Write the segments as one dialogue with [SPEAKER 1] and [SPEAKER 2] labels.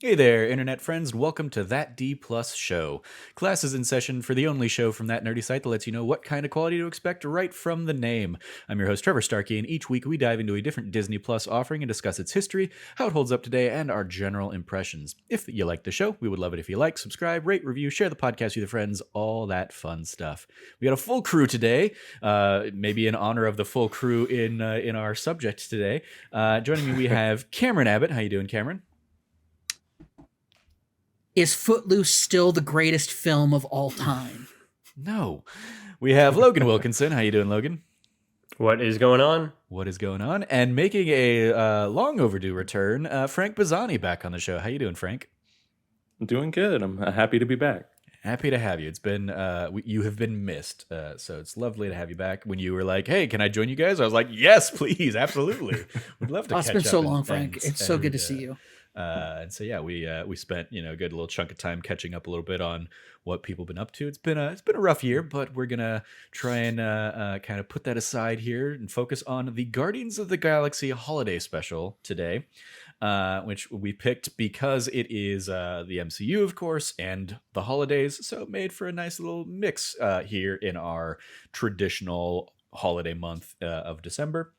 [SPEAKER 1] Hey there, internet friends, and welcome to That D Plus Show. Class is in session for the only show from that nerdy site that lets you know what kind of quality to expect right from the name. I'm your host, Trevor Starkey, and each week we dive into a different Disney Plus offering and discuss its history, how it holds up today, and our general impressions. If you like the show, we would love it if you like, subscribe, rate, review, share the podcast with your friends, all that fun stuff. We got a full crew today, maybe in honor of the full crew in our subject today. Joining me, we have Cameron Abbott. How you doing, Cameron?
[SPEAKER 2] Is Footloose still the greatest film of all time?
[SPEAKER 1] No. We have Logan Wilkinson. How you doing, Logan?
[SPEAKER 3] What is going on?
[SPEAKER 1] What is going on? And making a long overdue return, Frank Bazzani back on the show. How you doing, Frank?
[SPEAKER 4] I'm doing good. I'm happy to be back.
[SPEAKER 1] Happy to have you. It's been you have been missed, so it's lovely to have you back. When you were like, "Hey, can I join you guys?" I was like, "Yes, please, absolutely. We'd love to."
[SPEAKER 2] It's been so long, Frank. It's so good to see you.
[SPEAKER 1] And so yeah, we spent a good little chunk of time catching up a little bit on what people have been up to. It's been a rough year, but we're gonna try and kind of put that aside here and focus on the Guardians of the Galaxy holiday special today, which we picked because it is the MCU, of course, and the holidays. So it made for a nice little mix here in our traditional holiday month of December.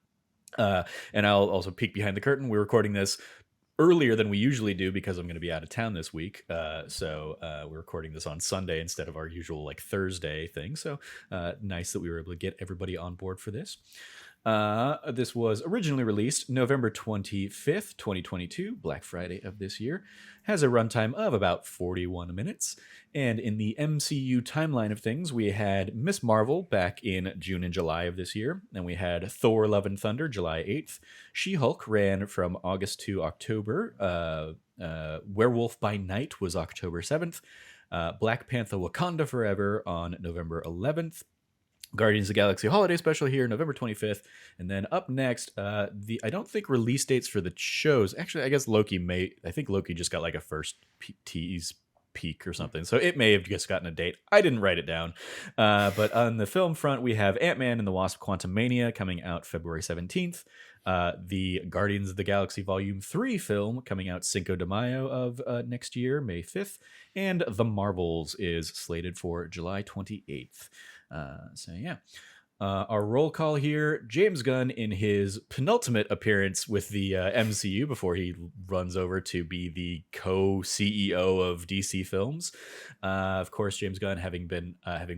[SPEAKER 1] And I'll also peek behind the curtain. We're recording this earlier than we usually do because I'm going to be out of town this week. So we're recording this on Sunday instead of our usual Thursday thing. So nice that we were able to get everybody on board for this. This was originally released November 25th, 2022, Black Friday of this year. Has a runtime of about 41 minutes. And in the MCU timeline of things, we had Miss Marvel back in June and July of this year. And we had Thor Love and Thunder July 8th. She-Hulk ran from August to October. Werewolf by Night was October 7th. Black Panther Wakanda Forever on November 11th. Guardians of the Galaxy Holiday Special here, November 25th. And then up next, I don't think release dates for the shows. Actually, I guess Loki just got a first tease peak or something. So it may have just gotten a date. I didn't write it down. But on the film front, we have Ant-Man and the Wasp Quantumania coming out February 17th. The Guardians of the Galaxy Volume 3 film coming out Cinco de Mayo of next year, May 5th. And The Marvels is slated for July 28th. So yeah, our roll call here, James Gunn in his penultimate appearance with the MCU before he runs over to be the co-CEO of DC Films. Of course, James Gunn having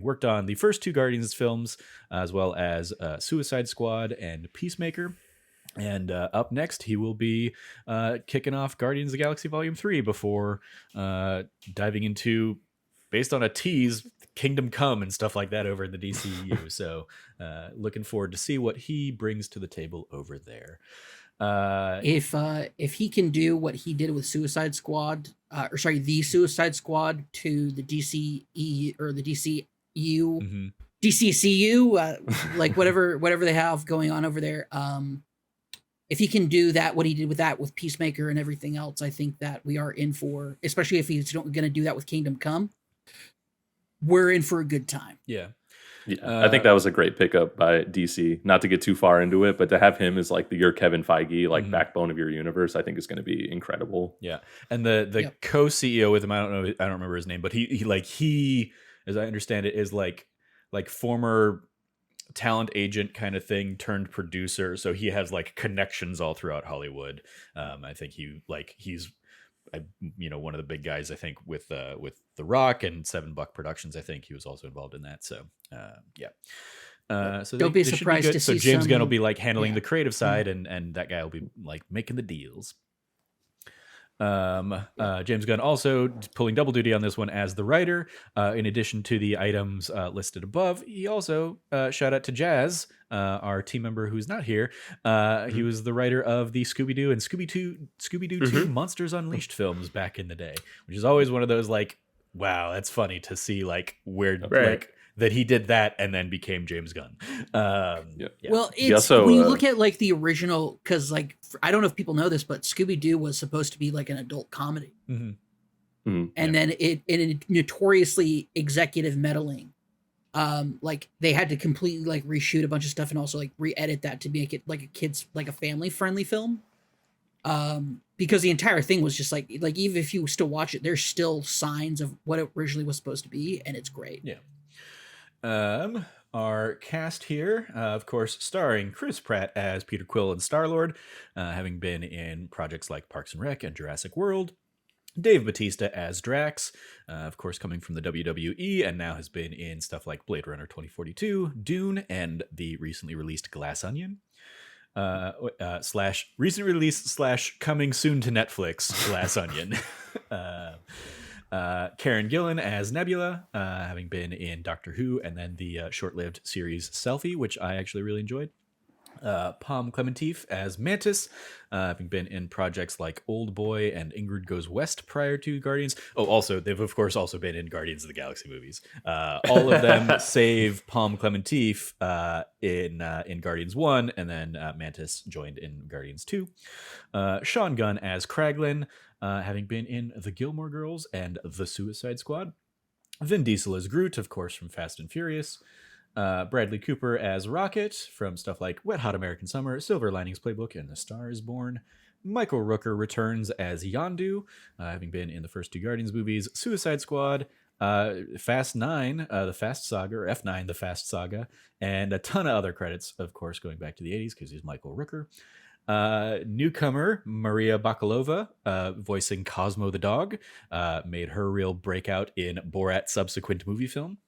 [SPEAKER 1] worked on the first two Guardians films, as well as Suicide Squad and Peacemaker. And up next, he will be kicking off Guardians of the Galaxy Volume 3 before diving into, based on a tease, Kingdom Come and stuff like that over in the DCU. So looking forward to see what he brings to the table over there.
[SPEAKER 2] If he can do what he did with Suicide Squad, the Suicide Squad to the DCE or the DCU,
[SPEAKER 1] Mm-hmm.
[SPEAKER 2] DCCU, whatever they have going on over there. If he can do that, what he did with Peacemaker and everything else, I think that we are in for, especially if he's going to do that with Kingdom Come, we're in for a good time.
[SPEAKER 1] Yeah.
[SPEAKER 4] I think that was a great pickup by DC. Not to get too far into it, but to have him as your Kevin Feige, backbone of your universe, I think is going to be incredible.
[SPEAKER 1] Yeah. And the co-CEO with him, I don't remember his name, but he, as I understand it, is like former talent agent kind of thing turned producer. So he has connections all throughout Hollywood. I think he's one of the big guys, I think, with The Rock and $7 Productions. I think he was also involved in that. So yeah. So
[SPEAKER 2] don't be surprised to see.
[SPEAKER 1] So James Gunn will be handling the creative side, and that guy will be making the deals. James Gunn also pulling double duty on this one as the writer. In addition to the items listed above, he also shout out to Jazz, our team member who's not here. He was the writer of the Scooby-Doo and Scooby-Doo 2 Monsters Unleashed films back in the day, which is always one of those wow, that's funny to see where that he did that and then became James Gunn.
[SPEAKER 2] Yeah. Well, it's also, when you look at the original, because I don't know if people know this, but Scooby-Doo was supposed to be an adult comedy.
[SPEAKER 1] Mm-hmm. Mm-hmm.
[SPEAKER 2] And then it notoriously executive meddling. They had to completely reshoot a bunch of stuff and also re-edit that to make it a kids, a family friendly film. Because the entire thing was just like even if you still watch it, there's still signs of what it originally was supposed to be, and it's great.
[SPEAKER 1] Yeah. Our cast here, of course, starring Chris Pratt as Peter Quill and Star-Lord, having been in projects like Parks and Rec and Jurassic World. Dave Bautista as Drax, of course, coming from the WWE, and now has been in stuff like Blade Runner 2042, Dune, and the recently released Glass Onion. Slash recent release slash coming soon to Netflix Glass Onion. Karen Gillan as Nebula, having been in Doctor Who and then the short-lived series Selfie, which I actually really enjoyed. Palm Clementif as Mantis, having been in projects like Old Boy and Ingrid Goes West prior to Guardians. Oh, also, they've of course also been in Guardians of the Galaxy movies. All of them save Palm Clementif in Guardians 1, and then Mantis joined in Guardians 2. Sean Gunn as Kraglin, having been in The Gilmore Girls and The Suicide Squad. Vin Diesel as Groot, of course, from Fast and Furious. Bradley Cooper as Rocket from stuff like Wet Hot American Summer, Silver Linings Playbook, and A Star is Born. Michael Rooker returns as Yondu, having been in the first 2 Guardians movies, Suicide Squad, Fast 9, the Fast Saga, or F9, the Fast Saga, and a ton of other credits, of course, going back to the 80s because he's Michael Rooker. Newcomer Maria Bakalova, voicing Cosmo the dog, made her real breakout in Borat's subsequent movie film.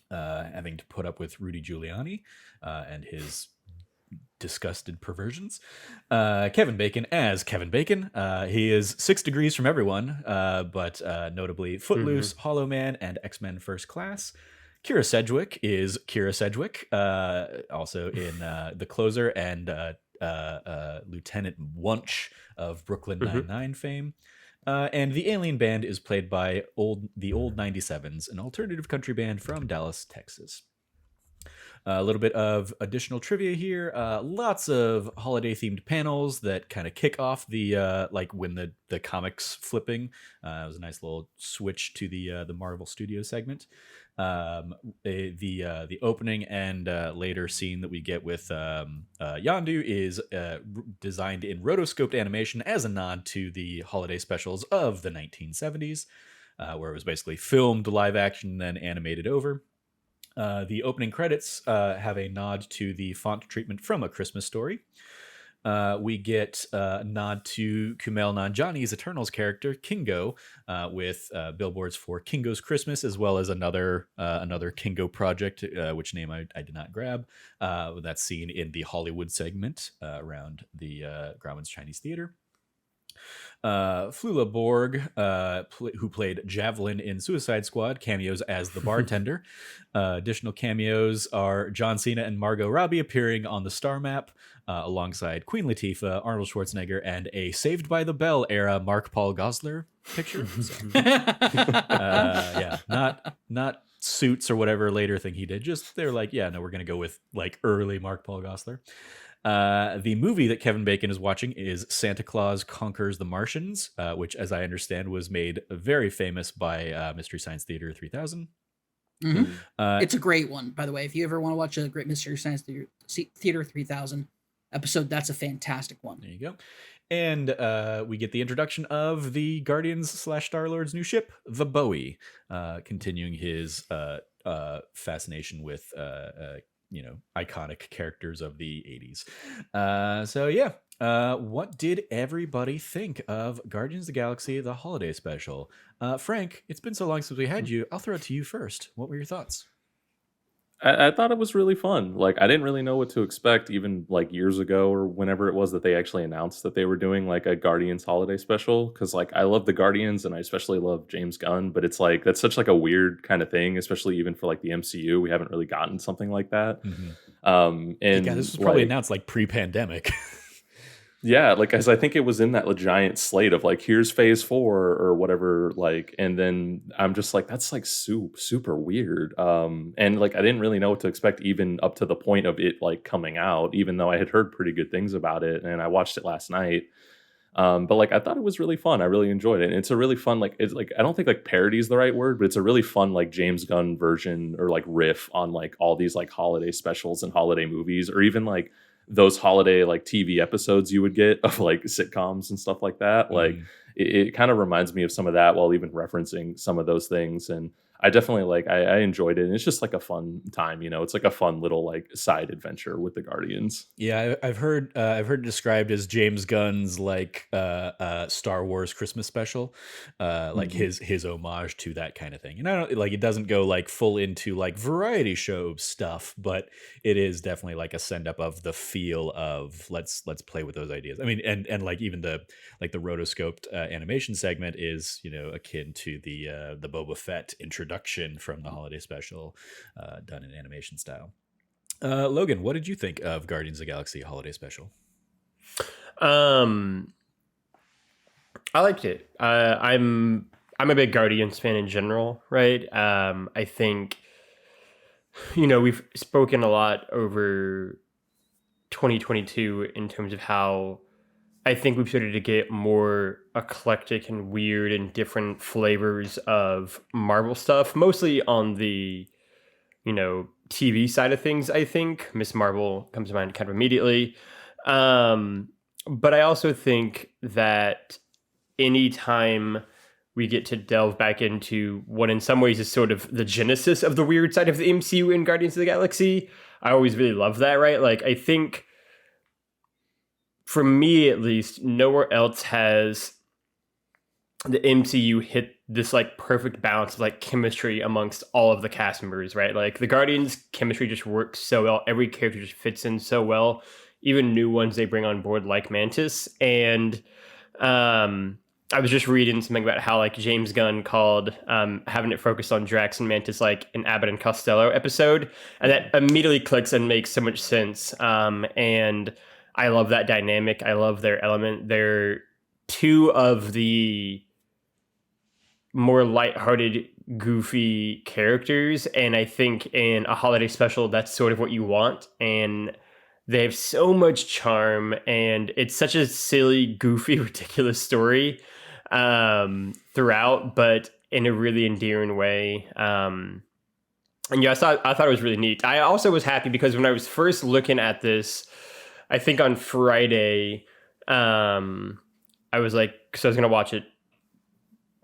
[SPEAKER 1] Having to put up with Rudy Giuliani and his disgusted perversions. Kevin Bacon as Kevin Bacon. He is 6 degrees from everyone, but notably Footloose, Hollow Man, and X-Men First Class. Kira Sedgwick is Kira Sedgwick, also in The Closer and Lieutenant Wunch of Brooklyn Nine-Nine fame. And the Alien Band is played by the Old 97s, an alternative country band from Dallas, Texas. A little bit of additional trivia here. Lots of holiday-themed panels that kind of kick off the like when the comics flipping. It was a nice little switch to the Marvel Studio segment. The opening and later scene that we get with Yondu is designed in rotoscoped animation as a nod to the holiday specials of the 1970s, where it was basically filmed live action and then animated over. The opening credits have a nod to the font treatment from A Christmas Story. We get a nod to Kumail Nanjiani's Eternals character, Kingo, with billboards for Kingo's Christmas, as well as another Kingo project, which name I did not grab. That's seen in the Hollywood segment around the Grauman's Chinese Theater. Flula Borg, who played Javelin in Suicide Squad, cameos as the bartender. Additional cameos are John Cena and Margot Robbie appearing on the star map, alongside Queen Latifah, Arnold Schwarzenegger, and a Saved by the Bell era Mark Paul Gosselaar picture. Yeah, not Suits or whatever later thing he did. Just they're like, yeah, no, we're gonna go with like early Mark Paul Gosselaar. The movie that Kevin Bacon is watching is Santa Claus Conquers the Martians, which, as I understand, was made very famous by Mystery Science Theater 3000.
[SPEAKER 2] It's a great one, by the way. If you ever want to watch a great Mystery Science Theater 3000 episode, that's a fantastic one.
[SPEAKER 1] There you go. And we get the introduction of the Guardians / Star-Lord's new ship, the Bowie, continuing his fascination with iconic characters of the 80s. So yeah, what did everybody think of Guardians of the Galaxy, the holiday special? Frank, it's been so long since we had you. I'll throw it to you first. What were your thoughts?
[SPEAKER 4] I thought it was really fun. Like, I didn't really know what to expect even like years ago or whenever it was that they actually announced that they were doing like a Guardians holiday special. Cause like I love the Guardians and I especially love James Gunn, but it's like that's such like a weird kind of thing, especially even for like the MCU. We haven't really gotten something like that. And
[SPEAKER 1] yeah, this was probably announced like pre-pandemic.
[SPEAKER 4] Yeah, like as I think it was in that giant slate of like here's phase 4 or whatever, like, and then I'm just like that's like super weird. And like I didn't really know what to expect even up to the point of it like coming out, even though I had heard pretty good things about it and I watched it last night. But like I thought it was really fun. I really enjoyed it. And it's a really fun like it's like I don't think like parody is the right word, but it's a really fun like James Gunn version or like riff on like all these like holiday specials and holiday movies, or even like those holiday like TV episodes you would get of like sitcoms and stuff like that. Like it kind of reminds me of some of that while even referencing some of those things. And I definitely like I enjoyed it. And it's just like a fun time, you know. It's like a fun little like side adventure with the Guardians.
[SPEAKER 1] Yeah, I've heard it described as James Gunn's like Star Wars Christmas special, like his homage to that kind of thing. And I don't like it doesn't go like full into like variety show stuff, but it is definitely like a send up of the feel of let's play with those ideas. I mean, and like even the rotoscoped animation segment is, you know, akin to the Boba Fett introduction from the holiday special, done in animation style. Logan, what did you think of Guardians of the Galaxy Holiday Special?
[SPEAKER 3] I liked it. I'm a big Guardians fan in general, right? I think, you know, we've spoken a lot over 2022 in terms of how I think we've started to get more eclectic and weird and different flavors of Marvel stuff, mostly on the, you know, TV side of things. I think Miss Marvel comes to mind kind of immediately. But I also think that anytime we get to delve back into what in some ways is sort of the genesis of the weird side of the MCU in Guardians of the Galaxy, I always really love that, right? Like, I think for me at least, nowhere else has the MCU hit this like perfect balance of like chemistry amongst all of the cast members, right? Like the Guardians chemistry just works so well. Every character just fits in so well. Even new ones they bring on board like Mantis. And I was just reading something about how like James Gunn called having it focused on Drax and Mantis like an Abbott and Costello episode. And that immediately clicks and makes so much sense. And I love that dynamic. I love their element. They're two of the more lighthearted, goofy characters. And I think in a holiday special, that's sort of what you want. And they have so much charm. And it's such a silly, goofy, ridiculous story throughout, but in a really endearing way. And yeah, I thought it was really neat. I also was happy because when I was first looking at this, I think on Friday, I was like, because I was going to watch it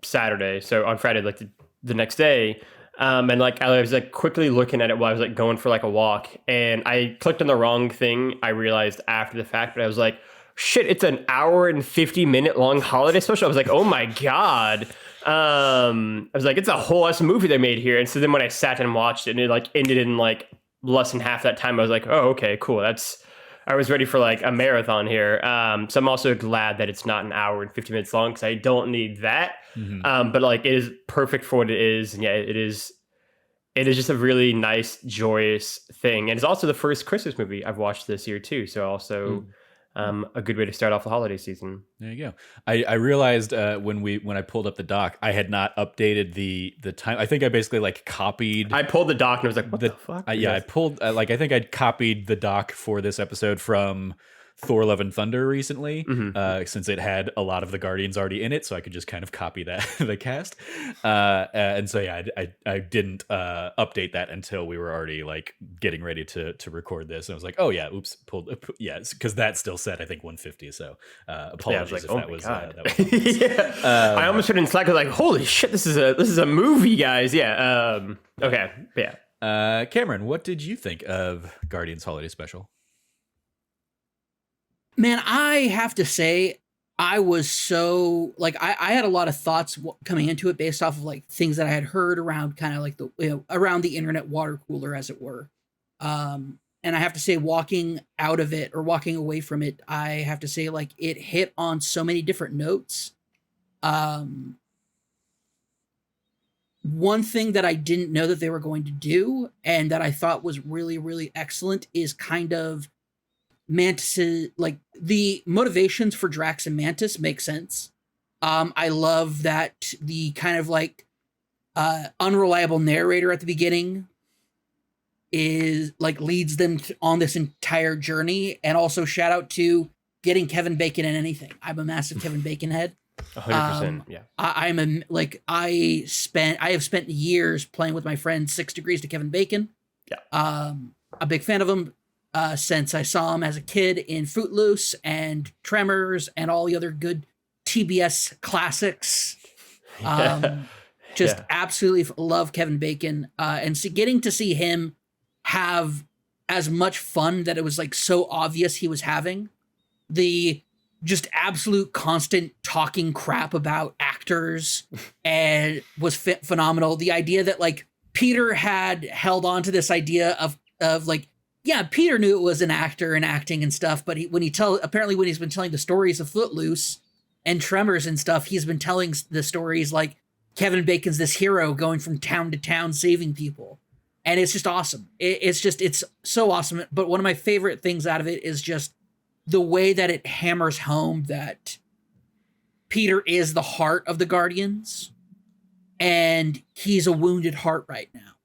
[SPEAKER 3] Saturday. So on Friday, like the next day, and like I was like quickly looking at it while I was like going for like a walk, and I clicked on the wrong thing. I realized after the fact, but I was like, shit, it's an hour and 50-minute long holiday special. I was like, oh my God. I was like, it's a whole ass movie they made here. And so then when I sat and watched it and it like ended in like less than half that time, I was like, oh, okay, cool. I was ready for like a marathon here. So I'm also glad that it's not an hour and 50 minutes long because I don't need that. But like it is perfect for what it is. And yeah, it is just a really nice, joyous thing. And it's also the first Christmas movie I've watched this year too. So also a good way to start off the holiday season.
[SPEAKER 1] There you go. I realized when I pulled up the doc, I had not updated the time. I think I basically like copied.
[SPEAKER 3] I pulled the doc and I was like, what the fuck?
[SPEAKER 1] I pulled like I think I'd copied the doc for this episode from Thor: Love and Thunder recently, since it had a lot of the Guardians already in it, so I could just kind of copy that the cast. And so yeah, I didn't update that until we were already like getting ready to record this, and I was like, oh yeah, oops, yeah, because that still said I think 150. So apologies if that was
[SPEAKER 3] yeah. I almost put in Slack. I was like, holy shit, this is a movie, guys. Yeah. Okay. Yeah.
[SPEAKER 1] Cameron, what did you think of Guardians Holiday Special?
[SPEAKER 2] Man, I have to say, I was so like I had a lot of thoughts coming into it based off of like things that I had heard around kind of like around the internet water cooler, as it were. And I have to say, walking out of it or walking away from it, I have to say like it hit on so many different notes. One thing that I didn't know that they were going to do and that I thought was really, really excellent is kind of Mantis, like the motivations for Drax and Mantis make sense. I love that the kind of like unreliable narrator at the beginning is like leads them on this entire journhave, and also shout out to getting Kevin Bacon in anything. I'm a massive Kevin Bacon head.
[SPEAKER 3] 100%. Yeah.
[SPEAKER 2] I have spent years playing with my friend 6 Degrees to Kevin Bacon.
[SPEAKER 3] Yeah.
[SPEAKER 2] A big fan of him. since I saw him as a kid in Footloose and Tremors and all the other good TBS classics.
[SPEAKER 3] Yeah.
[SPEAKER 2] Just
[SPEAKER 3] Yeah.
[SPEAKER 2] absolutely love Kevin Bacon, and getting to see him have as much fun that it was like so obvious he was having. The just absolute constant talking crap about actors and was phenomenal. The idea that like Peter had held on to this idea of like, yeah, Peter knew it was an actor and acting and stuff, but when he's been telling the stories of Footloose and Tremors and stuff, he's been telling the stories like Kevin Bacon's this hero going from town to town saving people. And it's just awesome. It's so awesome. But one of my favorite things out of it is just the way that it hammers home that Peter is the heart of the Guardians and he's a wounded heart right now.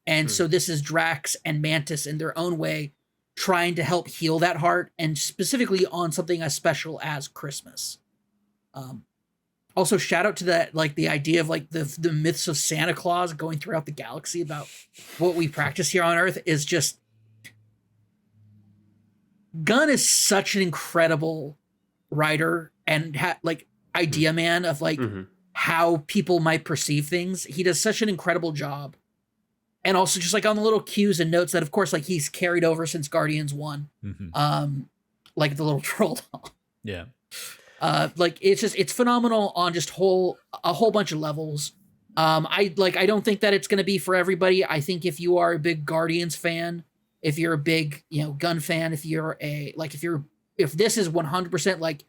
[SPEAKER 2] And so this is Drax and Mantis in their own way trying to help heal that heart, and specifically on something as special as Christmas. Also, shout out to that, like the idea of like the myths of Santa Claus going throughout the galaxy about what we practice here on Earth is just. Gunn is such an incredible writer and idea man of like how people might perceive things. He does such an incredible job. And also just like on the little cues and notes that of course like he's carried over since Guardians 1. Like the little troll doll.
[SPEAKER 1] Yeah.
[SPEAKER 2] Like it's phenomenal on just a whole bunch of levels. I don't think that it's going to be for everybody. I think if you are a big Guardians fan, if you're a big, Gunn fan, if this is 100% like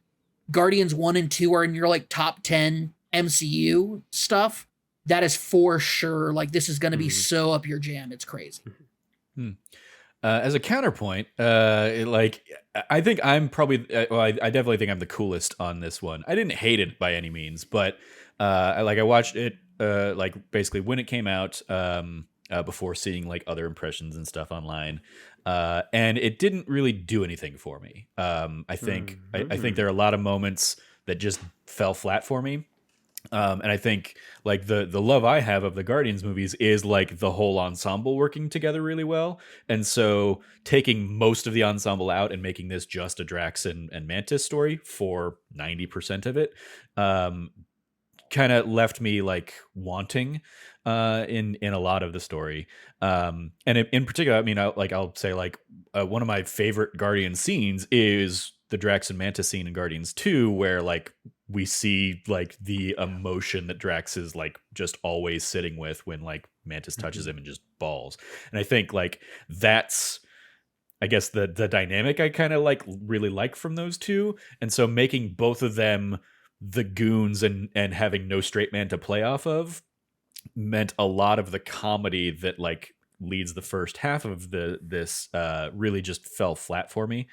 [SPEAKER 2] Guardians 1 and 2 are in your like top 10 MCU stuff, that is for sure. Like this is going to be so up your jam. It's crazy.
[SPEAKER 1] As a counterpoint, I think I'm probably, I definitely think I'm the coolest on this one. I didn't hate it by any means, but I watched it basically when it came out, before seeing like other impressions and stuff online, and it didn't really do anything for me. I think there are a lot of moments that just fell flat for me. And I think like the love I have of the Guardians movies is like the whole ensemble working together really well. And so taking most of the ensemble out and making this just a Drax and Mantis story for 90% of it, kind of left me like wanting in a lot of the story. And in particular, I mean, I'll say like one of my favorite Guardian scenes is the Drax and Mantis scene in Guardians 2, where like we see like the emotion that Drax is like just always sitting with when like Mantis touches him and just bawls. And I think like that's, I guess the dynamic I kind of like really like from those two. And so making both of them the goons and having no straight man to play off of meant a lot of the comedy that like leads the first half of this really just fell flat for me.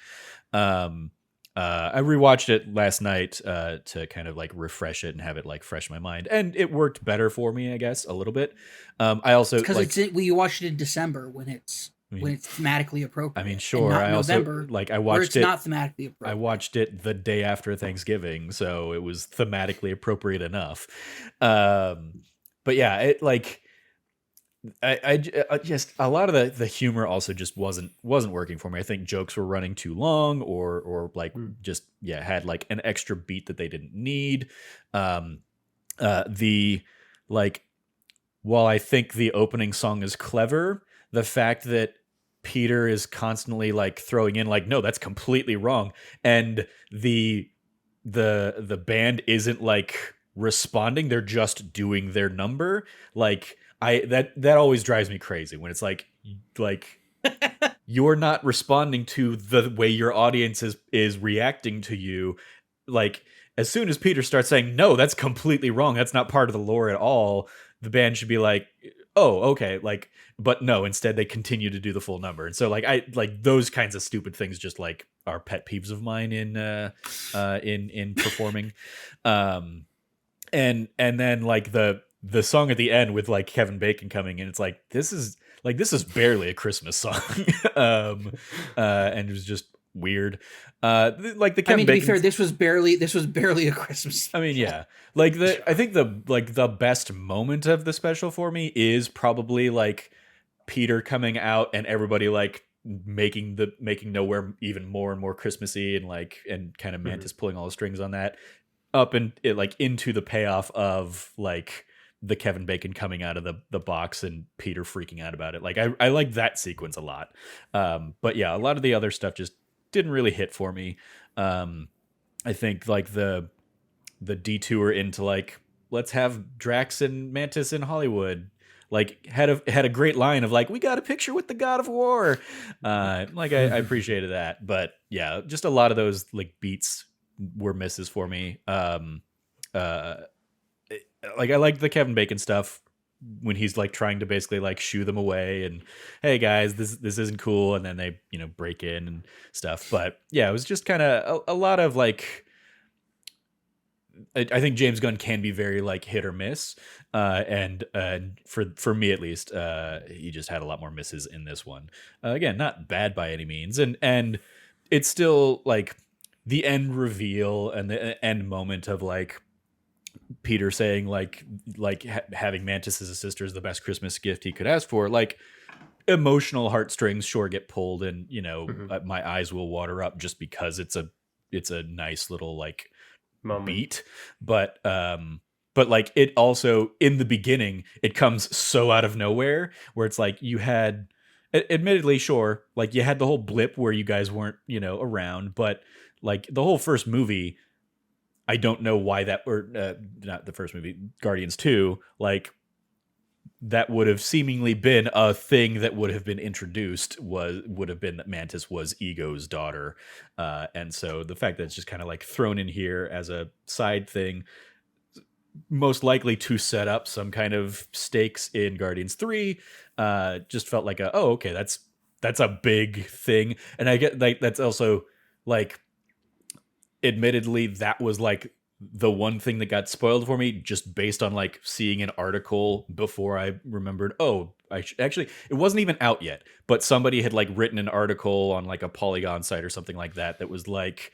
[SPEAKER 1] I rewatched it last night to kind of like refresh it and have it like fresh in my mind, and it worked better for me, I guess, a little bit. I also
[SPEAKER 2] because you watched it in December when it's thematically appropriate.
[SPEAKER 1] I mean, sure.
[SPEAKER 2] I
[SPEAKER 1] November, also like I watched it
[SPEAKER 2] not thematically appropriate.
[SPEAKER 1] I watched it the day after Thanksgiving, so it was thematically appropriate enough. But yeah, it like. I just a lot of the humor also just wasn't working for me. I think jokes were running too long or like just had like an extra beat that they didn't need. The like while I think the opening song is clever, the fact that Peter is constantly like throwing in like, no, that's completely wrong, and the band isn't like responding, they're just doing their number. Like that always drives me crazy when it's like you're not responding to the way your audience is reacting to you. Like as soon as Peter starts saying, no, that's completely wrong, that's not part of the lore at all, the band should be like, oh, okay, like, but no, instead they continue to do the full number. And so like I like those kinds of stupid things just like are pet peeves of mine in performing. And then like the song at the end with like Kevin Bacon coming in, it's like this is barely a Christmas song. And it was just weird. Like the Kevin Bacon,
[SPEAKER 2] to be fair, this was barely a Christmas song.
[SPEAKER 1] I mean, yeah. Like I think the best moment of the special for me is probably like Peter coming out and everybody like making Nowhere even more and more Christmassy, and kind of
[SPEAKER 3] Mhm.
[SPEAKER 1] Mantis pulling all the strings on that, up and it like into the payoff of like the Kevin Bacon coming out of the box and Peter freaking out about it. Like I like that sequence a lot. But yeah, a lot of the other stuff just didn't really hit for me. I think like the detour into like, let's have Drax and Mantis in Hollywood, like had a great line of like, we got a picture with the God of War. Like I appreciated that, but yeah, just a lot of those like beats were misses for me. Uh, like I like the Kevin Bacon stuff when he's like trying to basically like shoo them away and, hey guys, this isn't cool, and then they break in and stuff. But yeah, it was just kind of a lot of like, I think James Gunn can be very like hit or miss, and for me at least, he just had a lot more misses in this one. Again, not bad by any means, and it's still like the end reveal and the end moment of like Peter saying having Mantis as a sister is the best Christmas gift he could ask for. Like, emotional heartstrings sure get pulled, and
[SPEAKER 3] Mhm.
[SPEAKER 1] my eyes will water up just because it's a nice little like
[SPEAKER 3] Moment.
[SPEAKER 1] beat. But like, it also, in the beginning, it comes so out of nowhere, where it's like you had, admittedly, sure, like you had the whole blip where you guys weren't around, but like the whole first movie, I don't know why that, or not the first movie, Guardians 2, like that would have seemingly been a thing that would have been introduced, would have been that Mantis was Ego's daughter. And so the fact that it's just kind of like thrown in here as a side thing, most likely to set up some kind of stakes in Guardians 3, just felt like oh, okay, that's a big thing. And I get like, that's also like, admittedly, that was like the one thing that got spoiled for me, just based on like seeing an article before I remembered, oh, actually, it wasn't even out yet, but somebody had like written an article on like a Polygon site or something like that, that was like,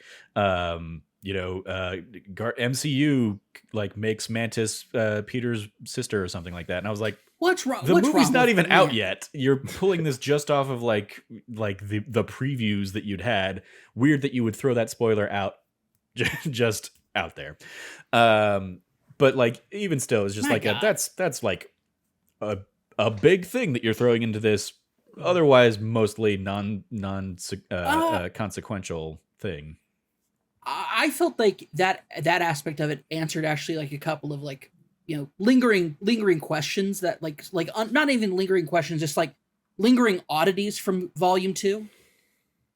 [SPEAKER 1] MCU like makes Mantis Peter's sister or something like that. And I was like,
[SPEAKER 2] What's wrong?
[SPEAKER 1] the
[SPEAKER 2] What's
[SPEAKER 1] movie's
[SPEAKER 2] wrong
[SPEAKER 1] not
[SPEAKER 2] with
[SPEAKER 1] even
[SPEAKER 2] the
[SPEAKER 1] out
[SPEAKER 2] man?
[SPEAKER 1] yet. You're pulling this just off of like the previews that you'd had. Weird that you would throw that spoiler out just out there. But like, even still, it's just
[SPEAKER 2] My
[SPEAKER 1] like
[SPEAKER 2] God.
[SPEAKER 1] that's like a big thing that you're throwing into this otherwise mostly non consequential thing.
[SPEAKER 2] I felt like that aspect of it answered actually like a couple of like lingering questions that not even lingering questions, just like lingering oddities from Volume 2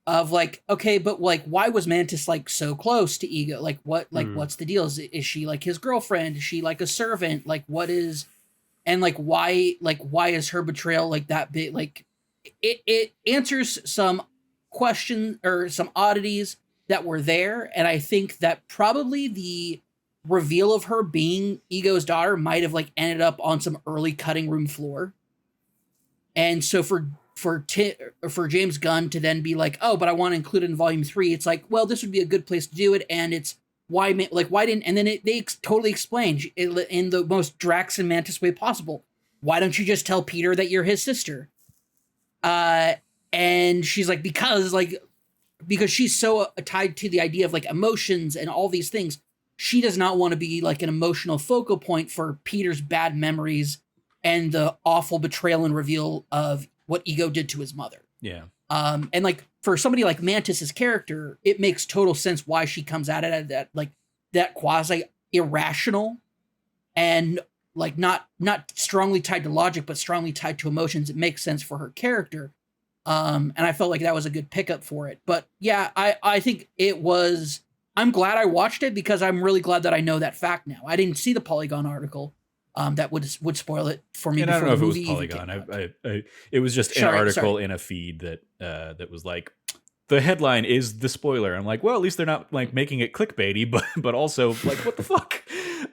[SPEAKER 2] of like, okay, but like, why was Mantis like so close to Ego? Like
[SPEAKER 3] Mm.
[SPEAKER 2] what's the deal? Is she like his girlfriend? Is she like a servant? Like what is, and like why is her betrayal like that big? Like it answers some question or some oddities that were there, and I think that probably the reveal of her being Ego's daughter might have like ended up on some early cutting room floor. And so for James Gunn to then be like, oh, but I want to include it in Volume 3, it's like, well, this would be a good place to do it, and it's why didn't, and then they totally explain it in the most Drax and Mantis way possible. Why don't you just tell Peter that you're his sister? And she's like, because she's so tied to the idea of like emotions and all these things, she does not want to be like an emotional focal point for Peter's bad memories and the awful betrayal and reveal of what Ego did to his mother.
[SPEAKER 1] Yeah.
[SPEAKER 2] And like for somebody like Mantis's character, it makes total sense why she comes at it at that like that quasi irrational and like not strongly tied to logic, but strongly tied to emotions. It makes sense for her character. And I felt like that was a good pickup for it. But yeah, I think it was. I'm glad I watched it because I'm really glad that I know that fact now. I didn't see the Polygon article that would spoil it for me.
[SPEAKER 1] And I
[SPEAKER 2] Before
[SPEAKER 1] don't know
[SPEAKER 2] the
[SPEAKER 1] if it was
[SPEAKER 2] movie even
[SPEAKER 1] Polygon.
[SPEAKER 2] came out.
[SPEAKER 1] It was just an
[SPEAKER 2] Sorry.
[SPEAKER 1] article in a feed that was like, the headline is the spoiler. I'm like, well, at least they're not like making it clickbaity, but also like, what the fuck?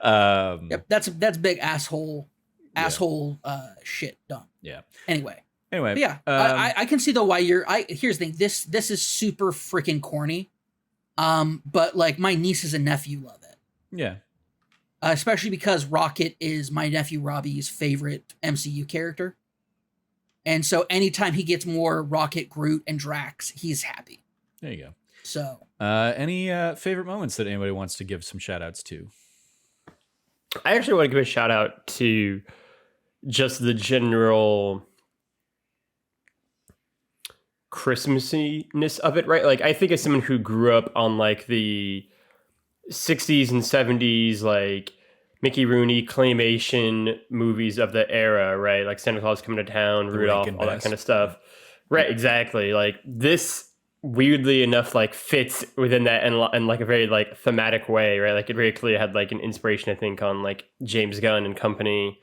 [SPEAKER 2] Yep, that's big asshole shit done.
[SPEAKER 1] Yeah.
[SPEAKER 2] Anyway,
[SPEAKER 1] Anyway,
[SPEAKER 2] but yeah, I can see though why here's the thing. This is super freaking corny. But like my nieces and nephew love it.
[SPEAKER 1] yeah.
[SPEAKER 2] Especially because Rocket is my nephew Robbie's favorite MCU character. And so anytime he gets more Rocket, Groot, and Drax, he's happy.
[SPEAKER 1] There you go.
[SPEAKER 2] So
[SPEAKER 1] any favorite moments that anybody wants to give some shout outs to?
[SPEAKER 3] I actually want to give a shout out to just the general Christmassiness of it, right? Like, I think as someone who grew up on like the 60s and 70s, like Mickey Rooney claymation movies of the era, right? Like Santa Claus Coming to Town, Rudolph,
[SPEAKER 1] Rankin
[SPEAKER 3] all that
[SPEAKER 1] Bass.
[SPEAKER 3] kind of stuff. Right, exactly. Like, this weirdly enough like fits within that in like a very like thematic way, right? Like, it very clearly had like an inspiration, I think, on like James Gunn and company,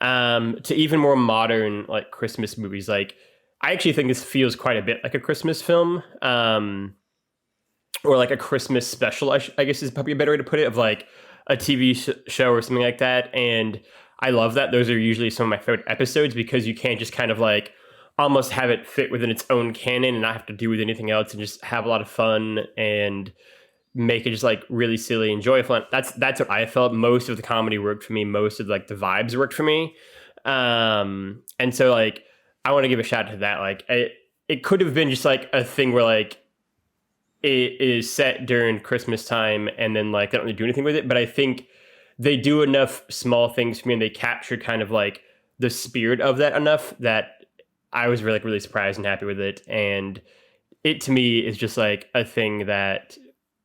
[SPEAKER 3] to even more modern like Christmas movies. Like, I actually think this feels quite a bit like a Christmas film, or like a Christmas special, I guess is probably a better way to put it, of like a TV show or something like that. And I love that. Those are usually some of my favorite episodes, because you can't just kind of like almost have it fit within its own canon and not have to do with anything else, and just have a lot of fun and make it just like really silly and joyful. And that's what I felt. Most of the comedy worked for me. Most of like the vibes worked for me. And so like, I want to give a shout out to that. Like, it could have been just like a thing where like it is set during Christmas time and then like they don't really do anything with it. But I think they do enough small things for me, and they capture kind of like the spirit of that enough that I was really, like, really surprised and happy with it. And it to me is just like a thing that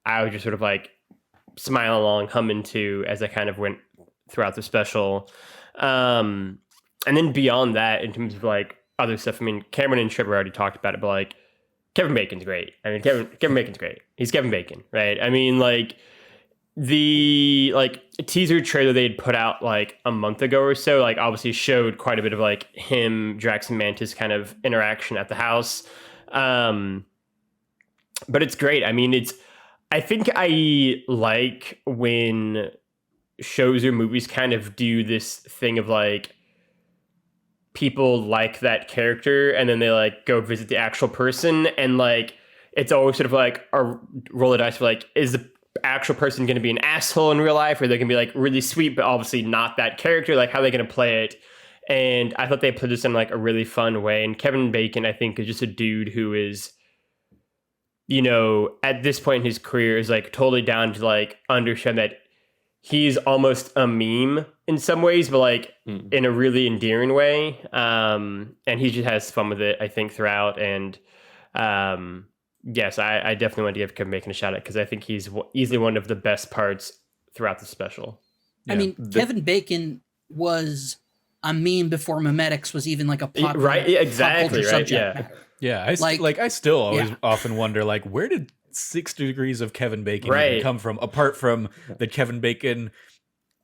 [SPEAKER 3] I was just sort of like smiling along, humming to as I kind of went throughout the special. And then beyond that, in terms of like other stuff, I mean, Cameron and Trevor already talked about it, but like Kevin Bacon's great. I mean, Kevin Bacon's great. He's Kevin Bacon, right? I mean, like, the like teaser trailer they had put out like a month ago or so, like obviously showed quite a bit of like him, Drax, and Mantis kind of interaction at the house. But it's great. I mean, I think I like when shows or movies kind of do this thing of like, people like that character and then they like go visit the actual person, and like it's always sort of like a roll of dice for like, is the actual person going to be an asshole in real life, or they're going to be like really sweet but obviously not that character? Like, how are they going to play it? And I thought they played this in like a really fun way. And Kevin Bacon, I think, is just a dude who is, you know, at this point in his career is like totally down to like understand that he's almost a meme in some ways, but like in a really endearing way. And he just has fun with it, I think, throughout. And yes, I definitely want to give Kevin Bacon a shout out, because I think he's easily one of the best parts throughout the special.
[SPEAKER 2] I mean, Kevin Bacon was a meme before memetics was even like a popular,
[SPEAKER 3] right? Yeah, exactly.
[SPEAKER 2] pop culture
[SPEAKER 3] Right.
[SPEAKER 2] subject
[SPEAKER 3] Yeah.
[SPEAKER 2] matter.
[SPEAKER 1] Yeah, I still always often wonder, like, where did 6 degrees of Kevin Bacon even come from, apart from that Kevin Bacon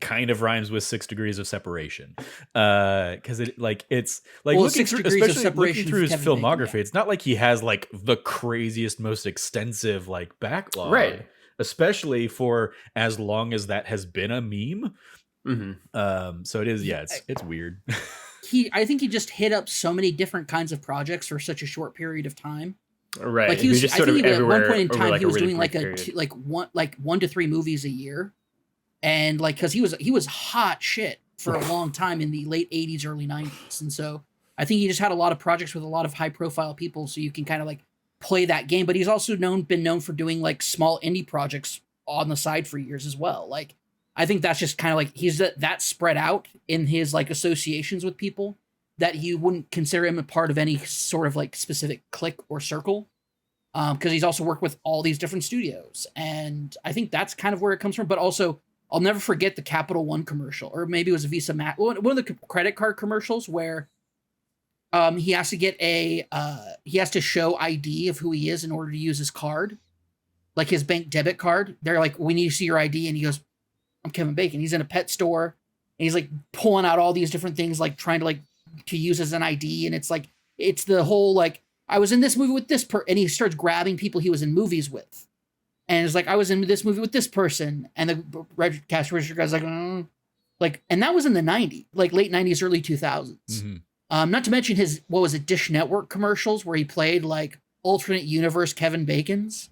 [SPEAKER 1] kind of rhymes with 6 degrees of separation, because it's like looking
[SPEAKER 2] 6
[SPEAKER 1] through,
[SPEAKER 2] degrees of
[SPEAKER 1] especially
[SPEAKER 2] separation
[SPEAKER 1] looking through his
[SPEAKER 2] Kevin
[SPEAKER 1] filmography,
[SPEAKER 2] Bacon,
[SPEAKER 1] it's not like he has like the craziest, most extensive like backlog,
[SPEAKER 3] Right.
[SPEAKER 1] especially for as long as that has been a meme. So it is, it's weird.
[SPEAKER 2] I think he just hit up so many different kinds of projects for such a short period of time.
[SPEAKER 3] Right.
[SPEAKER 2] Like, he was
[SPEAKER 3] just
[SPEAKER 2] I
[SPEAKER 3] sort
[SPEAKER 2] think
[SPEAKER 3] of
[SPEAKER 2] at one point in
[SPEAKER 3] over,
[SPEAKER 2] time
[SPEAKER 3] like,
[SPEAKER 2] he was
[SPEAKER 3] really
[SPEAKER 2] doing like
[SPEAKER 3] brief period.
[SPEAKER 2] one to three movies a year, and like, because he was hot shit for a long time in the late 80s, early 90s, and so I think he just had a lot of projects with a lot of high profile people, so you can kind of like play that game. But he's also been known for doing like small indie projects on the side for years as well. Like, I think that's just kind of like he's that spread out in his like associations with people that you wouldn't consider him a part of any sort of like specific clique or circle. Because he's also worked with all these different studios. And I think that's kind of where it comes from. But also, I'll never forget the Capital One commercial, or maybe it was a Visa Max, one of the credit card commercials where he has to get he has to show ID of who he is in order to use his card, like his bank debit card. They're like, we need to see your ID. And he goes, I'm Kevin Bacon. He's in a pet store and he's like pulling out all these different things, like trying to like to use as an ID. And it's like, it's the whole like, I was in this movie with this and he starts grabbing people he was in movies with. And it's like, I was in this movie with this person. And the cash register guy's like, and that was in the 90s, like late 90s, early 2000s.
[SPEAKER 1] Mm-hmm.
[SPEAKER 2] Not to mention his, what was it, Dish Network commercials where he played like alternate universe Kevin Bacon's.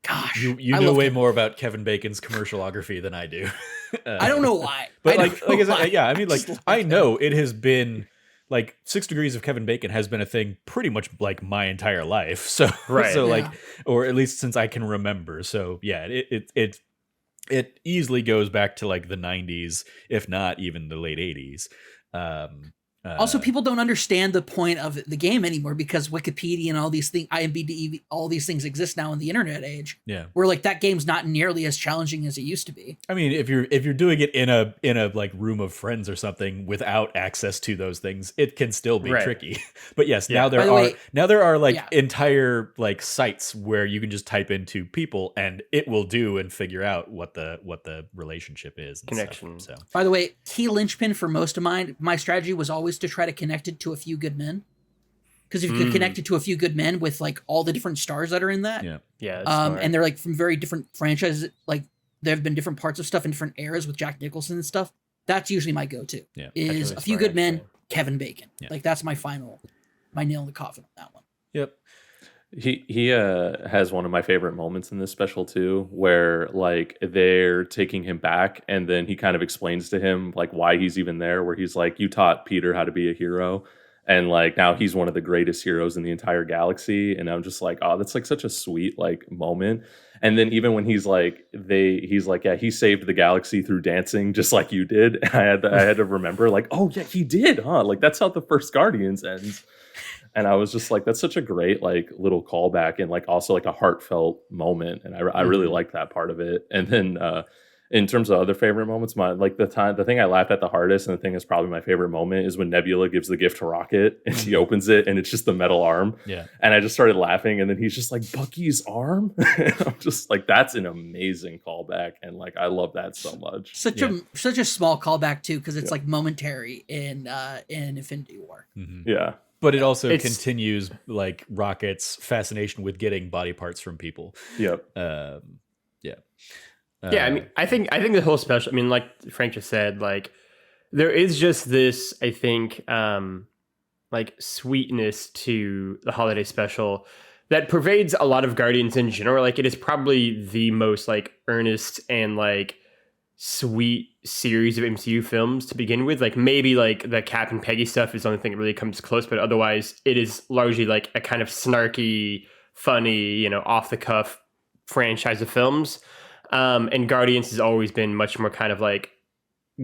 [SPEAKER 2] Gosh,
[SPEAKER 1] You
[SPEAKER 2] I
[SPEAKER 1] know
[SPEAKER 2] love
[SPEAKER 1] way
[SPEAKER 2] Kevin.
[SPEAKER 1] more about Kevin Bacon's commercialography than I do.
[SPEAKER 2] I don't know why.
[SPEAKER 1] But
[SPEAKER 2] I
[SPEAKER 1] like
[SPEAKER 2] don't know
[SPEAKER 1] I said,
[SPEAKER 2] why.
[SPEAKER 1] yeah, I mean, like
[SPEAKER 2] just
[SPEAKER 1] I
[SPEAKER 2] him.
[SPEAKER 1] know it has been like 6 Degrees of Kevin Bacon has been a thing pretty much like my entire life. So
[SPEAKER 3] Right.
[SPEAKER 1] so
[SPEAKER 2] Yeah.
[SPEAKER 1] like, or at least since I can remember. So yeah, it easily goes back to like the 90s, if not even the late 80s.
[SPEAKER 2] Also, people don't understand the point of the game anymore because Wikipedia and all these things, IMDb, all these things exist now in the internet age.
[SPEAKER 1] Yeah.
[SPEAKER 2] Where like that game's not nearly as challenging as it used to be.
[SPEAKER 1] I mean, if you're doing it in a like room of friends or something without access to those things, it can still be
[SPEAKER 3] Right.
[SPEAKER 1] tricky. But yes,
[SPEAKER 3] Yeah.
[SPEAKER 2] By the way,
[SPEAKER 1] now there are like
[SPEAKER 2] yeah.
[SPEAKER 1] entire like sites where you can just type into people and it will do and figure out what the relationship is and
[SPEAKER 3] Connection.
[SPEAKER 1] stuff, so
[SPEAKER 2] By the way, key linchpin for most of my strategy was always to try to connect it to A Few Good Men. Because if you can connect it to A Few Good Men with like all the different stars that are in that,
[SPEAKER 1] yeah.
[SPEAKER 3] Yeah. That's smart.
[SPEAKER 2] and they're like from very different franchises, like there have been different parts of stuff in different eras with Jack Nicholson and stuff. That's usually my go-to.
[SPEAKER 1] Yeah.
[SPEAKER 2] Is
[SPEAKER 3] really
[SPEAKER 2] A
[SPEAKER 3] smart,
[SPEAKER 2] Few Good Men,
[SPEAKER 3] actually.
[SPEAKER 2] Kevin Bacon.
[SPEAKER 1] Yeah.
[SPEAKER 2] Like that's my nail in the coffin on that one.
[SPEAKER 1] Yep.
[SPEAKER 4] He has one of my favorite moments in this special too, where like they're taking him back and then he kind of explains to him like why he's even there, where he's like, you taught Peter how to be a hero, and like now he's one of the greatest heroes in the entire galaxy. And I'm just like, oh, that's like such a sweet like moment. And then even when he's like yeah, he saved the galaxy through dancing just like you did. And I had to remember like, oh yeah, he did, huh? Like that's how the first Guardians ends. And I was just like, that's such a great like little callback and like also like a heartfelt moment. And I really like that part of it. And then in terms of other favorite moments, my like the thing I laughed at the hardest and the thing that's probably my favorite moment is when Nebula gives the gift to Rocket and she opens it and it's just the metal arm.
[SPEAKER 1] Yeah.
[SPEAKER 4] And I just started laughing and then he's just like, Bucky's arm. And I'm just like, that's an amazing callback. And like I love that so much.
[SPEAKER 2] Such a small callback too, because it's like momentary in Infinity War.
[SPEAKER 1] Mm-hmm.
[SPEAKER 4] Yeah.
[SPEAKER 1] But it also
[SPEAKER 3] It's-
[SPEAKER 1] continues like Rocket's fascination with getting body parts from people.
[SPEAKER 4] Yep.
[SPEAKER 1] Yeah.
[SPEAKER 3] Yeah, I mean, I think the whole special. I mean, like Frank just said, like there is just this, I think, like sweetness to the holiday special that pervades a lot of Guardians in general. Like it is probably the most like earnest and like sweet series of MCU films to begin with. Like maybe like the Cap and Peggy stuff is the only thing that really comes close, but otherwise it is largely like a kind of snarky, funny, off the cuff franchise of films. And Guardians has always been much more kind of like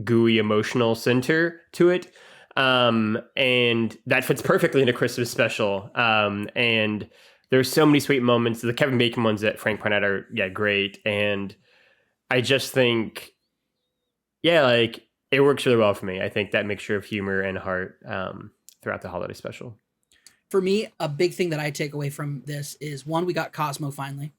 [SPEAKER 3] gooey emotional center to it. And that fits perfectly into Christmas special. And there's so many sweet moments. The Kevin Bacon ones that Frank pointed out are great. And I just think, like it works really well for me. I think that mixture of humor and heart throughout the holiday special.
[SPEAKER 2] For me, a big thing that I take away from this is one, we got Cosmo finally.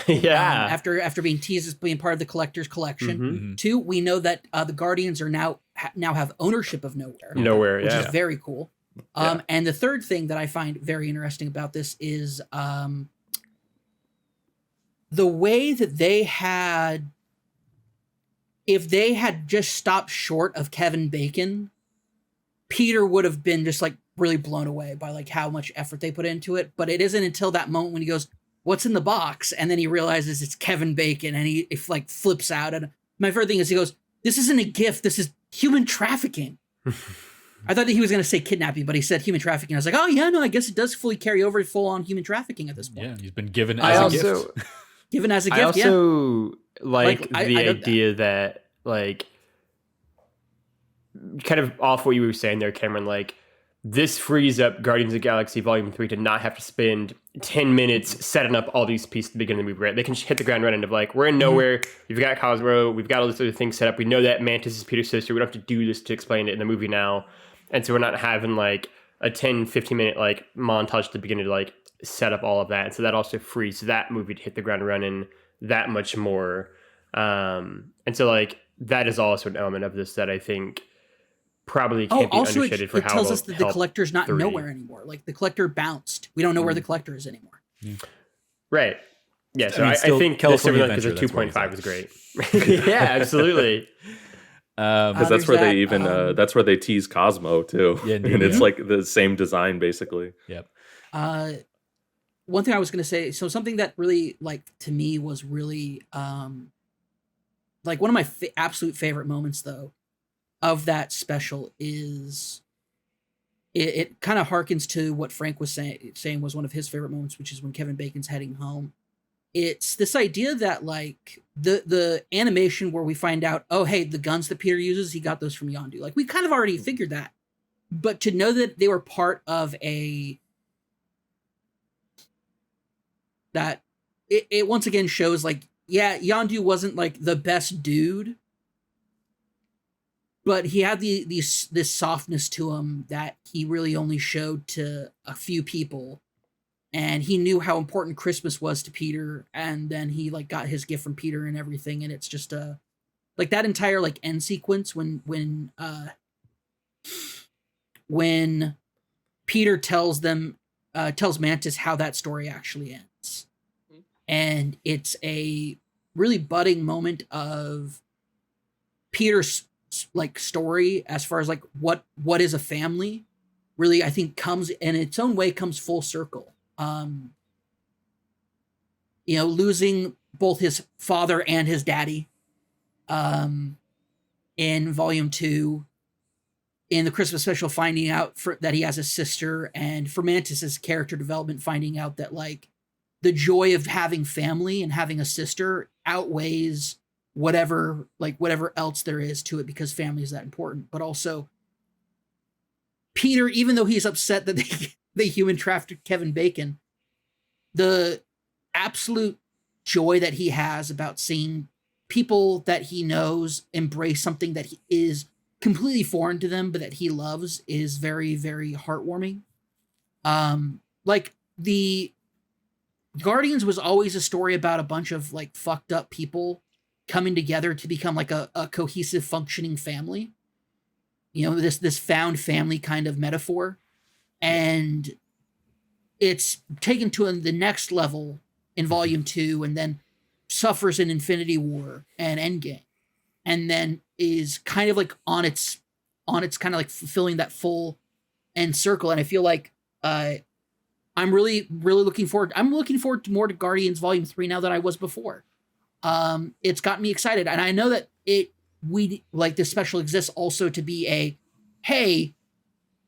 [SPEAKER 3] Yeah.
[SPEAKER 2] After being teased as being part of the collector's collection.
[SPEAKER 3] Mhm.
[SPEAKER 1] Mhm.
[SPEAKER 2] Two, we know that the Guardians are now have ownership of Nowhere.
[SPEAKER 3] Nowhere,
[SPEAKER 2] Which
[SPEAKER 3] yeah.
[SPEAKER 2] is very cool. And the third thing that I find very interesting about this is the way that they had, if they had just stopped short of Kevin Bacon, Peter would have been just like really blown away by like how much effort they put into it. But it isn't until that moment when he goes, "What's in the box?" And then he realizes it's Kevin Bacon and he like flips out. And my favorite thing is he goes, "This isn't a gift. This is human trafficking." I thought that he was going to say kidnapping, but he said human trafficking. I was like, oh yeah, no, I guess it does fully carry over full on human trafficking at this point.
[SPEAKER 1] Yeah, he's been given
[SPEAKER 3] I
[SPEAKER 1] as a
[SPEAKER 3] also,
[SPEAKER 1] gift.
[SPEAKER 2] Given as a
[SPEAKER 3] I
[SPEAKER 2] gift, yeah.
[SPEAKER 3] also like
[SPEAKER 2] I
[SPEAKER 3] the
[SPEAKER 2] know
[SPEAKER 3] idea that like kind of off what you were saying there, Cameron, like this frees up Guardians of the Galaxy Volume 3 to not have to spend 10 minutes setting up all these pieces at the beginning of the movie, right? They can just hit the ground running of like, we're in Nowhere, we've got Cosmo, we've got all this other things set up. We know that Mantis is Peter's sister. We don't have to do this to explain it in the movie now. And so we're not having like a 10, 15 minute like montage at the beginning to like set up all of that. And so that also frees that movie to hit the ground running that much more. And so like that is also an element of this that I think probably can't be
[SPEAKER 2] also
[SPEAKER 3] understated for
[SPEAKER 2] it
[SPEAKER 3] how
[SPEAKER 2] tells
[SPEAKER 3] it'll
[SPEAKER 2] us that the
[SPEAKER 3] help
[SPEAKER 2] collector's not
[SPEAKER 3] 3.
[SPEAKER 2] nowhere anymore. Like the collector bounced. We don't know where the collector is anymore.
[SPEAKER 3] Right. Yeah, so
[SPEAKER 1] I mean,
[SPEAKER 3] I
[SPEAKER 1] still
[SPEAKER 3] think
[SPEAKER 1] California
[SPEAKER 3] because the
[SPEAKER 1] Adventure, that's where
[SPEAKER 3] 2.5
[SPEAKER 1] he's
[SPEAKER 3] was great. Yeah, absolutely.
[SPEAKER 4] Because
[SPEAKER 2] there's
[SPEAKER 4] that's where
[SPEAKER 2] that,
[SPEAKER 4] they even that's where they tease Cosmo too.
[SPEAKER 1] Yeah, indeed,
[SPEAKER 4] and it's
[SPEAKER 1] yeah.
[SPEAKER 4] like the same design basically.
[SPEAKER 1] Yep.
[SPEAKER 2] one thing I was going to say, so something that really, like, to me was really, like, one of my absolute favorite moments, though, of that special is it kind of harkens to what Frank was saying was one of his favorite moments, which is when Kevin Bacon's heading home. It's this idea that, like, the animation where we find out, oh, hey, the guns that Peter uses, he got those from Yondu. Like, we kind of already figured that. But to know that they were part of that it once again shows, like, yeah, Yondu wasn't, like, the best dude, but he had this softness to him that he really only showed to a few people. And he knew how important Christmas was to Peter, and then he, like, got his gift from Peter and everything. And it's just like, that entire, like, end sequence when Peter tells Mantis how that story actually ends. And it's a really budding moment of Peter's, like, story as far as, like, what is a family, really, I think, comes in its own way, comes full circle. You know, losing both his father and his daddy in volume 2, in the Christmas special, finding out that he has a sister, and for Mantis's character development, finding out that, like, the joy of having family and having a sister outweighs whatever else there is to it, because family is that important. But also, Peter, even though he's upset that they human trafficked Kevin Bacon, the absolute joy that he has about seeing people that he knows embrace something that is completely foreign to them, but that he loves, is very, very heartwarming. Like, the Guardians was always a story about a bunch of, like, fucked up people coming together to become, like, a cohesive, functioning family. You know, this found family kind of metaphor. And it's taken to the next level in volume 2, and then suffers in Infinity War and Endgame, and then is kind of, like, on its kind of, like, fulfilling that full end circle. And I feel like I'm really, really looking forward. I'm looking forward to more to Guardians Volume 3 now than I was before. It's got me excited, and I know that this special exists also to be hey,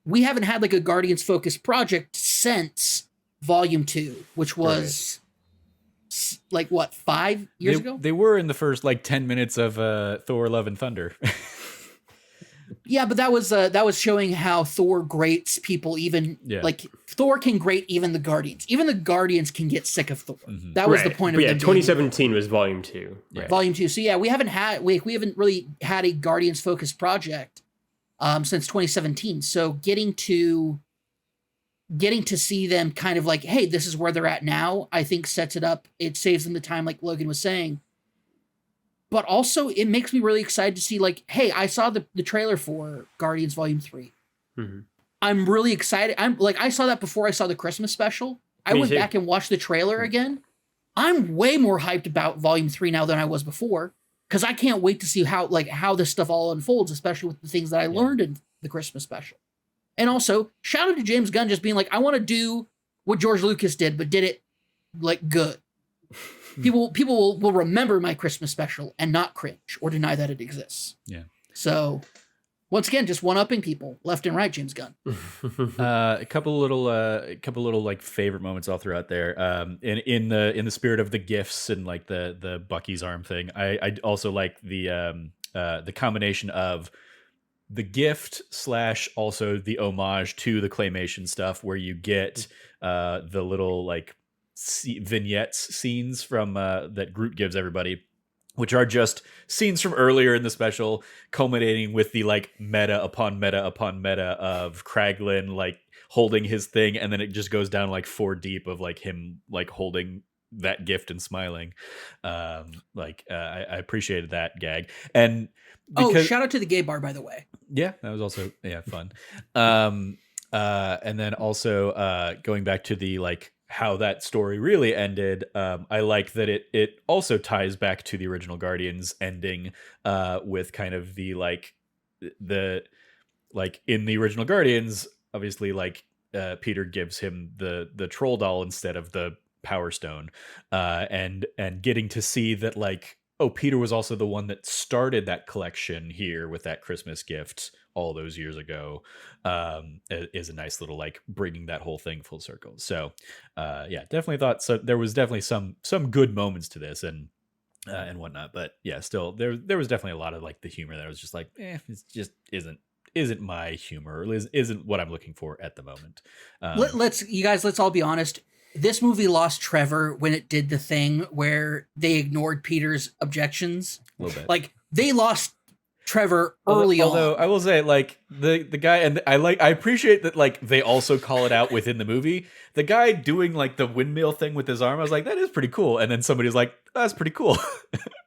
[SPEAKER 2] we haven't had, like, a Guardians focused project since Volume 2, which was like, what, 5 years ago?
[SPEAKER 1] They were in the first, like, 10 minutes of Thor: Love and Thunder.
[SPEAKER 2] Yeah, but that was showing how Thor grates people. Even like, Thor can grate even the Guardians. Even the Guardians can get sick of Thor. Mm-hmm. That was the point of it.
[SPEAKER 3] Yeah, 2017 was Volume 2.
[SPEAKER 2] Right. Volume 2. So yeah, we haven't really had a Guardians focused project since 2017. So getting to see them kind of, like, hey, this is where they're at now, I think sets it up. It saves them the time, like Logan was saying. But also, it makes me really excited to see, like, hey, I saw the trailer for Guardians Volume 3. Mm-hmm. I'm really excited. I saw that before I saw the Christmas special. I went back and watched the trailer again. I'm way more hyped about Volume 3 now than I was before, because I can't wait to see how this stuff all unfolds, especially with the things that I learned in the Christmas special. And also, shout out to James Gunn just being like, I want to do what George Lucas did, but did it, like, good. People will remember my Christmas special and not cringe or deny that it exists. Yeah. So, once again, just one-upping people left and right, James Gunn.
[SPEAKER 1] A couple little like favorite moments all throughout there. In the spirit of the gifts and, like, the Bucky's arm thing, I also like the combination of the gift / also the homage to the claymation stuff, where you get the little, like, vignettes scenes from that Groot gives everybody, which are just scenes from earlier in the special, culminating with the, like, meta upon meta upon meta of Kraglin, like, holding his thing, and then it just goes down, like, 4 deep of, like, him, like, holding that gift and smiling. I appreciated that gag. And
[SPEAKER 2] shout out to the gay bar, by the way.
[SPEAKER 1] Yeah, that was also fun. And then also going back to the, like, how that story really ended, I like that it also ties back to the original Guardians ending, with kind of the, like, in the original Guardians, obviously, like, Peter gives him the troll doll instead of the Power Stone, and getting to see that like, oh, Peter was also the one that started that collection here with that Christmas gift all those years ago, is a nice little like bringing that whole thing full circle. So yeah, definitely thought so. There was definitely some good moments to this and whatnot, but yeah, still there was definitely a lot of like the humor that was just like, it just isn't my humor, or isn't what I'm looking for at the moment.
[SPEAKER 2] Let's all be honest. This movie lost Trevor when it did the thing where they ignored Peter's objections.
[SPEAKER 1] A little bit.
[SPEAKER 2] Like they lost Trevor early
[SPEAKER 1] Although
[SPEAKER 2] on.
[SPEAKER 1] I will say, like the guy, and I appreciate that like they also call it out within the movie. The guy doing like the windmill thing with his arm, I was like, that is pretty cool. And then somebody's like, oh, that's pretty cool.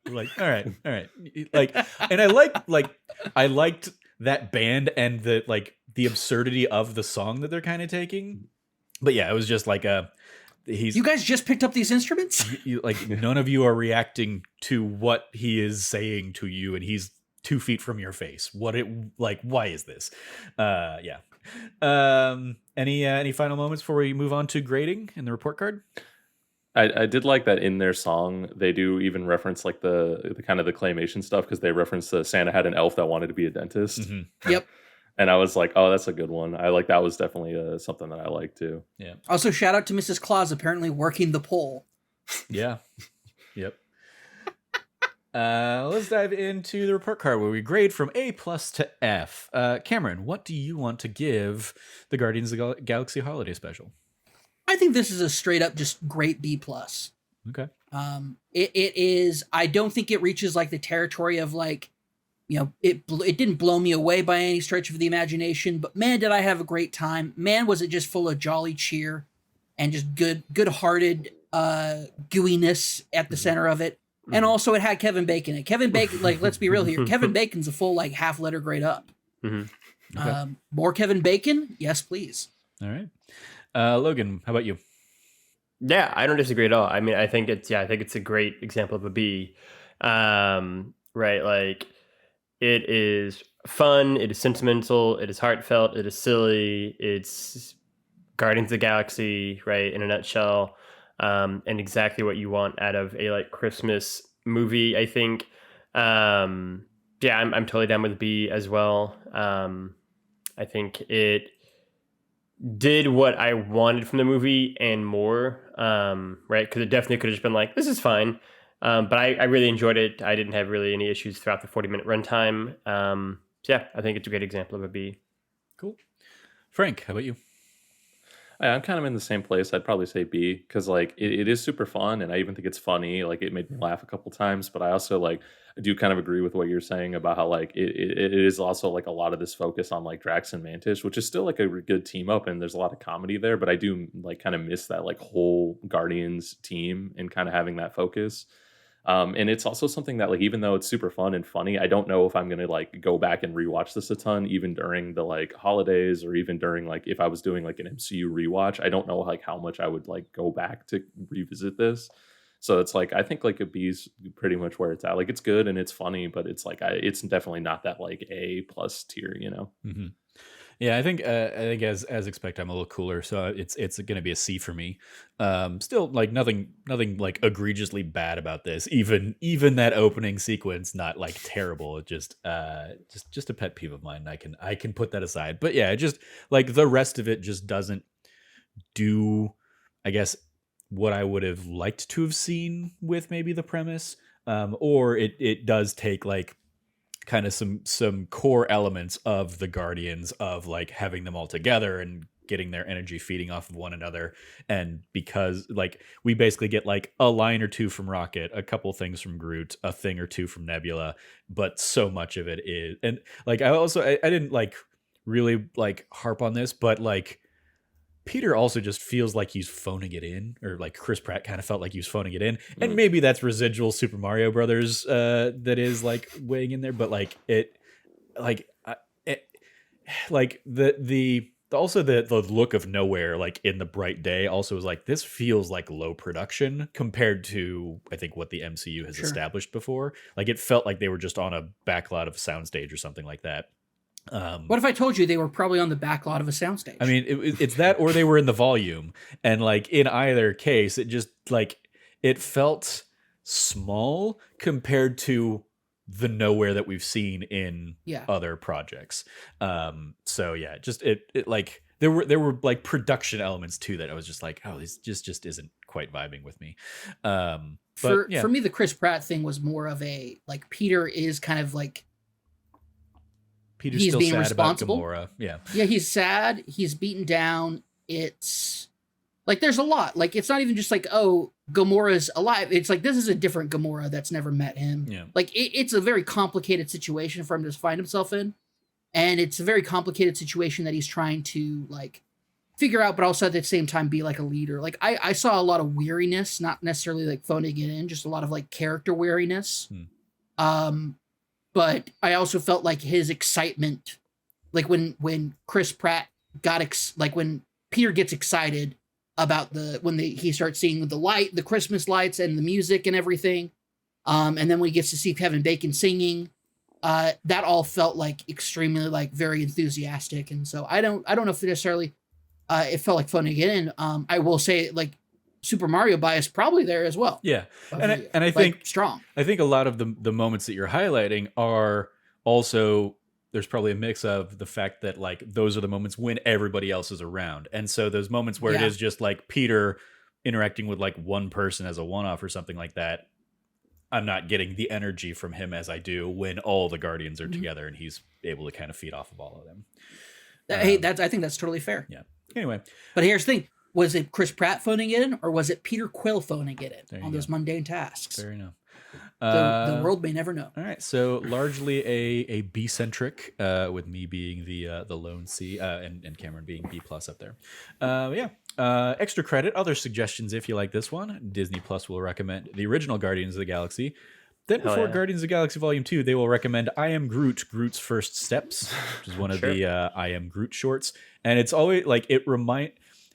[SPEAKER 1] I'm like, all right. Like, and I liked that band and the absurdity of the song that they're kind of taking. But yeah, it was just like
[SPEAKER 2] You guys just picked up these instruments?
[SPEAKER 1] like none of you are reacting to what he is saying to you, and he's 2 feet from your face. Why is this? Yeah. Any final moments before we move on to grading and the report card?
[SPEAKER 4] I did like that in their song they do even reference like the kind of the claymation stuff, because they reference Santa had an elf that wanted to be a dentist.
[SPEAKER 1] Mm-hmm.
[SPEAKER 2] Yep.
[SPEAKER 4] And I was like, oh, that's a good one. I like that was definitely something that I like too.
[SPEAKER 1] Yeah.
[SPEAKER 2] Also, shout out to Mrs. Claus apparently working the pole.
[SPEAKER 1] Yeah. Yep. Let's dive into the report card where we grade from A+ to F. Cameron, what do you want to give the Guardians of the Galaxy Holiday Special?
[SPEAKER 2] I think this is a straight up just great B+.
[SPEAKER 1] Okay.
[SPEAKER 2] It is. I don't think it reaches like the territory of like, it didn't blow me away by any stretch of the imagination, but man, did I have a great time. Man, was it just full of jolly cheer and just good-hearted gooiness at the center of it. And also it had Kevin Bacon in it. Kevin Bacon, like, let's be real here. Kevin Bacon's a full like half letter grade up.
[SPEAKER 1] Okay.
[SPEAKER 2] More Kevin Bacon? Yes, please.
[SPEAKER 1] All right. Logan, how about you?
[SPEAKER 3] Yeah, I don't disagree at all. I mean, I think it's a great example of a B. Right, like it is fun, it is sentimental, it is heartfelt, it is silly, it's Guardians of the Galaxy, right, in a nutshell, and exactly what you want out of a like Christmas movie, I think. Yeah, I'm totally down with B as well. I think it did what I wanted from the movie and more, right? Because it definitely could have just been like, this is fine. But I really enjoyed it. I didn't have really any issues throughout the 40-minute runtime. So yeah, I think it's a great example of a B.
[SPEAKER 1] Cool. Frank, how about you?
[SPEAKER 4] I'm kind of in the same place. I'd probably say B, because like it is super fun, and I even think it's funny. Like it made me laugh a couple times, but I also like I do kind of agree with what you're saying about how like it is also like a lot of this focus on like Drax and Mantis, which is still like a good team up, and there's a lot of comedy there. But I do like kind of miss that like whole Guardians team and kind of having that focus. And it's also something that like even though it's super fun and funny, I don't know if I'm gonna like go back and rewatch this a ton, even during the like holidays, or even during like if I was doing like an MCU rewatch. I don't know like how much I would like go back to revisit this. So it's like I think like a B's pretty much where it's at. Like it's good and it's funny, but it's like it's definitely not that like A+ tier, you know.
[SPEAKER 1] Mm-hmm. Yeah, I think as expected, I'm a little cooler, so it's going to be a C for me. Still, like nothing like egregiously bad about this. Even that opening sequence, not like terrible. It just a pet peeve of mine. I can put that aside. But yeah, it just like the rest of it just doesn't do, I guess, what I would have liked to have seen with maybe the premise. Or it does take like kind of some core elements of the Guardians, of like having them all together and getting their energy feeding off of one another. And because like we basically get like a line or two from Rocket, a couple things from Groot, a thing or two from Nebula, but so much of it is, and like I didn't like really like harp on this, but like Peter also just feels like he's phoning it in, or like Chris Pratt kind of felt like he was phoning it in. And maybe that's residual Super Mario Brothers that is like weighing in there, but like it like the also the look of nowhere like in the bright day also was like, this feels like low production compared to I think what the MCU has established before. Like it felt like they were just on a backlot of soundstage or something like that.
[SPEAKER 2] What if I told you they were probably on the back lot of a soundstage?
[SPEAKER 1] I mean, it's that, or they were in the volume, and like in either case, it just like it felt small compared to the nowhere that we've seen in
[SPEAKER 2] Yeah.
[SPEAKER 1] other projects. So yeah, just it like there were like production elements too that I was just like, oh, this just isn't quite vibing with me. But yeah,
[SPEAKER 2] For me, the Chris Pratt thing was more of a like Peter is kind of like
[SPEAKER 1] Peter's
[SPEAKER 2] he's
[SPEAKER 1] still
[SPEAKER 2] being
[SPEAKER 1] sad
[SPEAKER 2] responsible.
[SPEAKER 1] about Gamora. Yeah,
[SPEAKER 2] Yeah, he's sad. He's beaten down. It's like there's a lot. Like it's not even just like, oh, Gamora's alive. It's like this is a different Gamora that's never met him.
[SPEAKER 1] yeah,
[SPEAKER 2] Like it's a very complicated situation for him to find himself in, and it's a very complicated situation that he's trying to like figure out, but also at the same time be like a leader. Like I saw a lot of weariness, not necessarily like phoning it in, just a lot of like character weariness. But I also felt like his excitement, like when Chris Pratt like when Peter gets excited about he starts seeing the Christmas lights and the music and everything, and then when he gets to see Kevin Bacon singing, that all felt like extremely like very enthusiastic. And so I don't know if necessarily it felt like phoning it in. I will say like Super Mario bias probably there as well.
[SPEAKER 1] yeah.
[SPEAKER 2] But
[SPEAKER 1] And I
[SPEAKER 2] like,
[SPEAKER 1] think
[SPEAKER 2] strong.
[SPEAKER 1] I think a lot of the moments that you're highlighting are also, there's probably a mix of the fact that like those are the moments when everybody else is around. And so those moments where it
[SPEAKER 2] Yeah.
[SPEAKER 1] is just like Peter interacting with like one person as a one-off or something like that, I'm not getting the energy from him as I do when all the Guardians are together and he's able to kind of feed off of all of them.
[SPEAKER 2] Hey, I think that's totally fair.
[SPEAKER 1] Yeah. Anyway,
[SPEAKER 2] But here's the thing. Was it Chris Pratt phoning it in, or was it Peter Quill phoning it
[SPEAKER 1] There
[SPEAKER 2] in
[SPEAKER 1] you
[SPEAKER 2] on
[SPEAKER 1] go.
[SPEAKER 2] those mundane tasks?
[SPEAKER 1] fair enough.
[SPEAKER 2] The world may never know.
[SPEAKER 1] All right, so largely a B centric, with me being the lone C, and Cameron being B plus up there. Extra credit. Other suggestions if you like this one. Disney Plus will recommend the original Guardians of the Galaxy. Then
[SPEAKER 3] Hell
[SPEAKER 1] before
[SPEAKER 3] yeah.
[SPEAKER 1] Guardians of the Galaxy Volume 2, they will recommend I Am Groot, Groot's First Steps, which is one of
[SPEAKER 3] Sure.
[SPEAKER 1] the I Am Groot shorts. And it's always like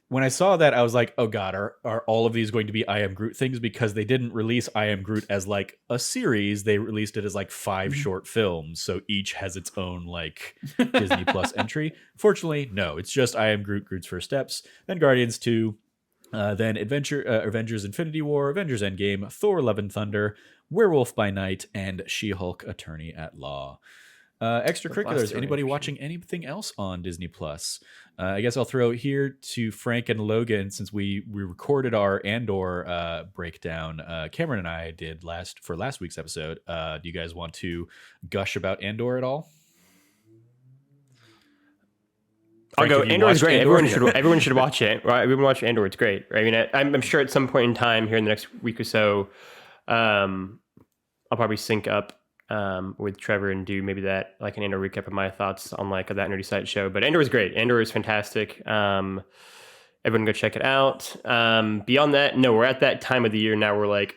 [SPEAKER 1] when I saw that, I was like, oh God, are all of these going to be I Am Groot things? Because they didn't release I Am Groot as like a series. They released it as like 5 short films. So each has its own like Disney Plus entry. Fortunately, no, it's just I Am Groot, Groot's First Steps, then Guardians 2, then Avengers Infinity War, Avengers Endgame, Thor Love and Thunder, Werewolf by Night, and She-Hulk Attorney at Law. Extracurriculars. Anybody watching anything else on Disney Plus? I guess I'll throw it here to Frank and Logan, since we recorded our Andor breakdown. Cameron and I did for last week's episode. Do you guys want to gush about Andor at all?
[SPEAKER 3] I'll
[SPEAKER 1] Frank,
[SPEAKER 3] go.
[SPEAKER 1] have you
[SPEAKER 3] Andor is
[SPEAKER 1] watched
[SPEAKER 3] great.
[SPEAKER 1] Andor?
[SPEAKER 3] Everyone should watch it. Right? Everyone watch Andor. It's great. Right? I mean, I'm sure at some point in time here in the next week or so, I'll probably sync up with Trevor and do maybe that like an Andor recap of my thoughts on like that Nerdy Site show. But Andor is great. Andor is fantastic. Everyone go check it out. Beyond that, no, we're at that time of the year now where like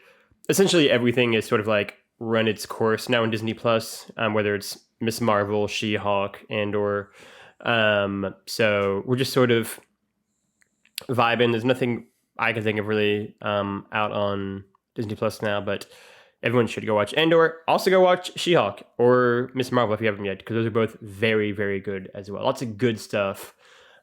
[SPEAKER 3] essentially everything is sort of like run its course now in Disney Plus, whether it's Miss Marvel, She-Hulk, Andor. So we're just sort of vibing. There's nothing I can think of really out on Disney Plus now, but everyone should go watch Andor. Also go watch She-Hulk or Miss Marvel if you haven't yet, because those are both very, very good as well. Lots of good stuff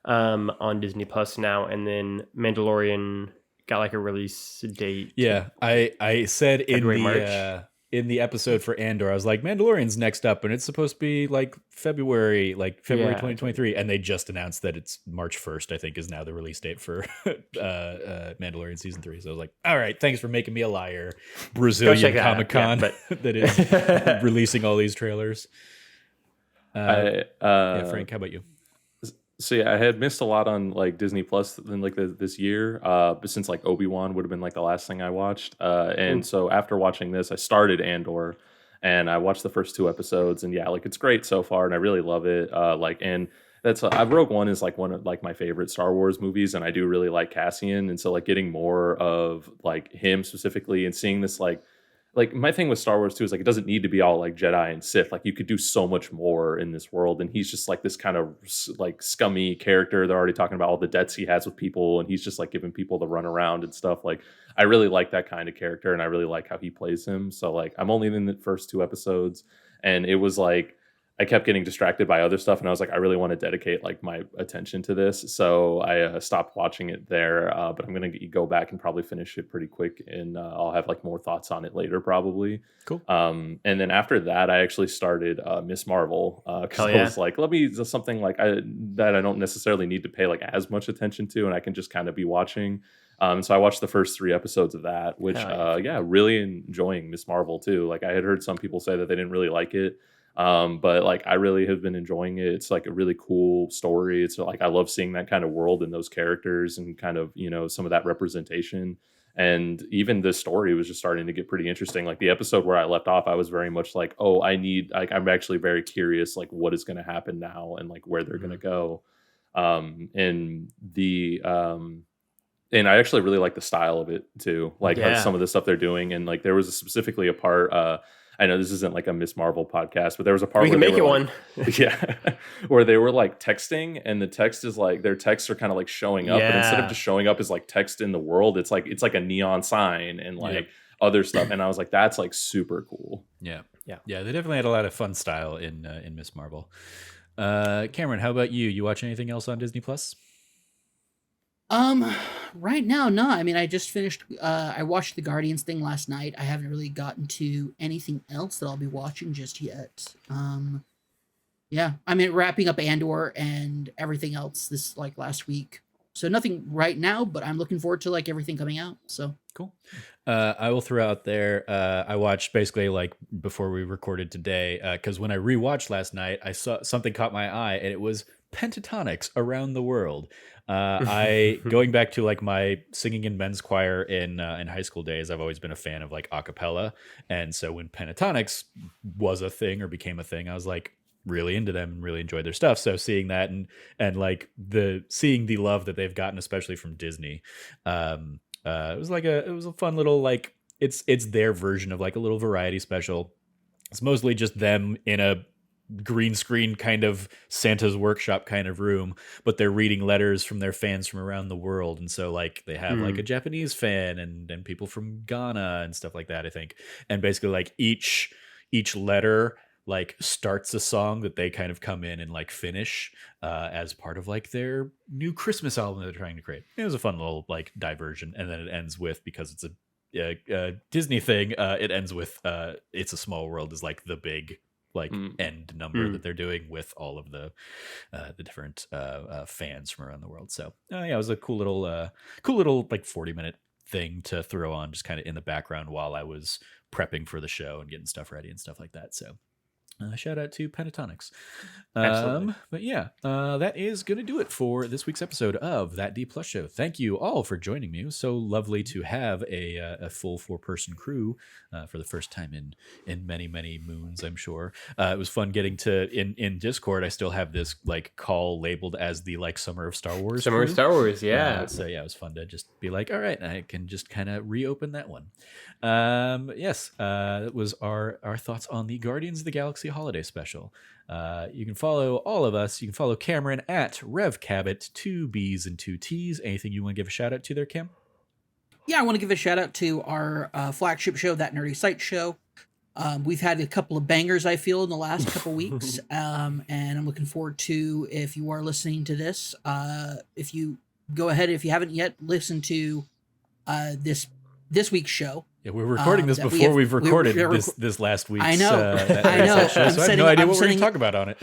[SPEAKER 3] on Disney Plus now. And then Mandalorian got like a release date.
[SPEAKER 1] Yeah, I said
[SPEAKER 3] February, March.
[SPEAKER 1] In the episode for Andor, I was like, Mandalorian's next up, and it's supposed to be like February
[SPEAKER 3] Yeah.
[SPEAKER 1] 2023, and they just announced that it's March 1st, I think, is now the release date for Mandalorian season 3. So I was like, all right, thanks for making me a liar, Brazilian
[SPEAKER 3] check that out.
[SPEAKER 1] Comic-Con,
[SPEAKER 3] Yeah,
[SPEAKER 1] that is releasing all these trailers. Yeah, Frank, how about you?
[SPEAKER 4] So yeah, I had missed a lot on like Disney Plus in like this year, but since like Obi-Wan would have been like the last thing I watched, and so after watching this, I started Andor, and I watched the first 2 episodes, and yeah, like it's great so far, and I really love it. And that's Rogue One is like one of like my favorite Star Wars movies, and I do really like Cassian, and so like getting more of like him specifically and seeing this like my thing with Star Wars too is like it doesn't need to be all like Jedi and Sith. Like you could do so much more in this world, and he's just like this kind of like scummy character. They're already talking about all the debts he has with people, and he's just like giving people the run around and stuff. Like I really like that kind of character, and I really like how he plays him. So like I'm only in the first 2 episodes, and it was like I kept getting distracted by other stuff, and I was like, I really want to dedicate like my attention to this. So I stopped watching it there. But I'm gonna go back and probably finish it pretty quick, and I'll have like more thoughts on it later, probably.
[SPEAKER 1] Cool.
[SPEAKER 4] And then after that, I actually started Miss Marvel because
[SPEAKER 3] Hell
[SPEAKER 4] I
[SPEAKER 3] yeah.
[SPEAKER 4] was like, let me something like that I don't necessarily need to pay like as much attention to, and I can just kind of be watching. So I watched the first 3 episodes of that, which
[SPEAKER 3] Hell
[SPEAKER 4] yeah, really enjoying Miss Marvel too. Like I had heard some people say that they didn't really like it. But like I really have been enjoying it. It's like a really cool story. It's like I love seeing that kind of world and those characters and kind of, some of that representation. And even this story was just starting to get pretty interesting. Like the episode where I left off, I was very much like, oh, I'm actually very curious, like what is going to happen now and like where they're going to go. And and I actually really like the style of it too, like
[SPEAKER 3] Yeah.
[SPEAKER 4] some of the stuff they're doing. And like there was specifically a part, I know this isn't like a Miss Marvel podcast, but there was a part
[SPEAKER 3] We can
[SPEAKER 4] where
[SPEAKER 3] make
[SPEAKER 4] they
[SPEAKER 3] it
[SPEAKER 4] were
[SPEAKER 3] one.
[SPEAKER 4] like, yeah, where they were like texting, and the text is like their texts are kind of like showing up, but instead of
[SPEAKER 3] Yeah.
[SPEAKER 4] just showing up as like text in the world, it's like a neon sign and like
[SPEAKER 1] Yep.
[SPEAKER 4] other stuff. And I was like, that's like super cool.
[SPEAKER 1] Yeah.
[SPEAKER 3] Yeah.
[SPEAKER 1] They definitely had a lot of fun style in Miss Marvel. Cameron, how about you? You watch anything else on Disney Plus?
[SPEAKER 2] Right now, no. I mean, I just finished. I watched the Guardians thing last night. I haven't really gotten to anything else that I'll be watching just yet. Yeah. I mean, wrapping up Andor and everything else this like last week. So nothing right now, but I'm looking forward to like everything coming out. So
[SPEAKER 1] Cool. I will throw out there. I watched basically like before we recorded today, because when I rewatched last night, I saw something caught my eye, and it was pentatonics around the world. I going back to like my singing in men's choir in high school days, I've always been a fan of like a cappella, and so when pentatonics was a thing or became a thing, I was like really into them and really enjoyed their stuff. So seeing that and like seeing the love that they've gotten, especially from Disney, it was a fun little like it's their version of like a little variety special. It's mostly just them in a green screen kind of Santa's workshop kind of room, but they're reading letters from their fans from around the world. And so like they have like a Japanese fan and people from Ghana and stuff like that, I think. And basically like each letter like starts a song that they kind of come in and like finish as part of like their new Christmas album that they're trying to create. It was a fun little like diversion. And then it ends with, because it's a Disney thing, it ends with It's a Small World is like the big like end number that they're doing with all of the different fans from around the world. So yeah, it was a cool little like 40-minute thing to throw on just kind of in the background while I was prepping for the show and getting stuff ready and stuff like that. So shout out to Pentatonics.
[SPEAKER 3] Absolutely.
[SPEAKER 1] But yeah, that is going to do it for this week's episode of That D Plus Show. Thank you all for joining me. It was so lovely to have a full 4-person crew for the first time in many, many moons, I'm sure. It was fun getting to, in Discord, I still have this like call labeled as the like Summer of Star Wars
[SPEAKER 3] Summer of
[SPEAKER 1] crew.
[SPEAKER 3] Star Wars, yeah.
[SPEAKER 1] So yeah, it was fun to just be like, all right, I can just kind of reopen that one. Yes, that was our thoughts on the Guardians of the Galaxy holiday special. You can follow all of us. You can follow Cameron at RevCabot, 2 B's and 2 T's. Anything you want to give a shout out to there, Cam?
[SPEAKER 2] yeah, I want to give a shout out to our flagship show, That Nerdy Site Show. We've had a couple of bangers, I feel, in the last couple weeks, and I'm looking forward to, if you are listening to this, if you go ahead, if you haven't yet listened to this week's show.
[SPEAKER 1] Yeah, we're recording this
[SPEAKER 2] that
[SPEAKER 1] before
[SPEAKER 2] we
[SPEAKER 1] we've
[SPEAKER 2] have-
[SPEAKER 1] recorded
[SPEAKER 2] we're
[SPEAKER 1] this last week's.
[SPEAKER 2] I know.
[SPEAKER 1] That
[SPEAKER 2] I
[SPEAKER 1] Nerdy
[SPEAKER 2] know.
[SPEAKER 1] Site show,
[SPEAKER 2] I'm
[SPEAKER 1] so I have
[SPEAKER 2] setting-
[SPEAKER 1] no idea
[SPEAKER 2] I'm
[SPEAKER 1] what we're going
[SPEAKER 2] setting-
[SPEAKER 1] to talk about on it.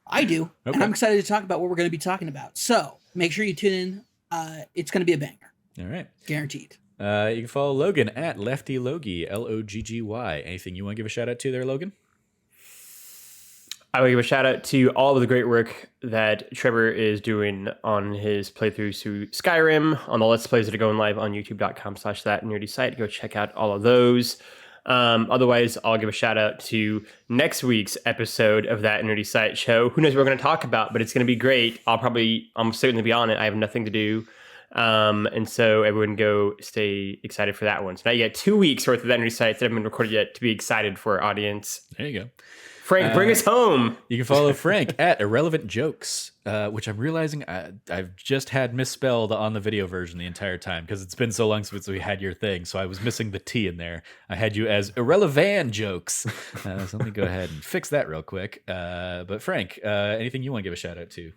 [SPEAKER 2] I do,
[SPEAKER 1] Okay.
[SPEAKER 2] and I'm excited to talk about what we're going to be talking about. So make sure you tune in. It's going to be a banger,
[SPEAKER 1] All right.
[SPEAKER 2] guaranteed.
[SPEAKER 1] You can follow Logan at Lefty Logie, Loggy. Anything you want to give a shout out to there, Logan?
[SPEAKER 3] I will give a shout out to all of the great work that Trevor is doing on his playthroughs through Skyrim, on the Let's Plays that are going live on youtube.com/thatnerdysite. Go check out all of those. Otherwise, I'll give a shout out to next week's episode of That Nerdy Site Show. Who knows what we're going to talk about, but it's going to be great. I'm certainly be on it. I have nothing to do. And so everyone go stay excited for that one. So now you got 2 weeks worth of That Nerdy Sites that haven't been recorded yet to be excited for our audience.
[SPEAKER 1] There you go.
[SPEAKER 3] Frank, bring us home.
[SPEAKER 1] You can follow Frank at Irrelevant Jokes, which I'm realizing I've just had misspelled on the video version the entire time because it's been so long since we had your thing. So I was missing the T in there. I had you as Irrelevant Jokes. So let me go ahead and fix that real quick. But Frank, anything you want to give a shout out to?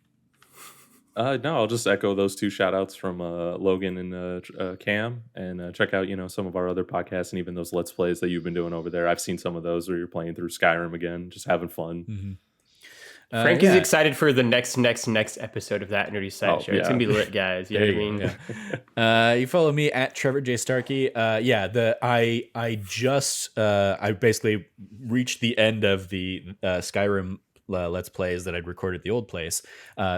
[SPEAKER 4] No, I'll just echo those two shout outs from Logan and Cam, and check out some of our other podcasts and even those Let's Plays that you've been doing over there. I've seen some of those where you're playing through Skyrim again, just having fun.
[SPEAKER 1] Mm-hmm.
[SPEAKER 3] Frank is excited for the next episode of That Nerdy Side Show. It's gonna be lit, guys. You know what I mean?
[SPEAKER 1] Yeah. You follow me at Trevor J Starkey. I basically reached the end of the Skyrim Let's Plays that I'd recorded at the old place.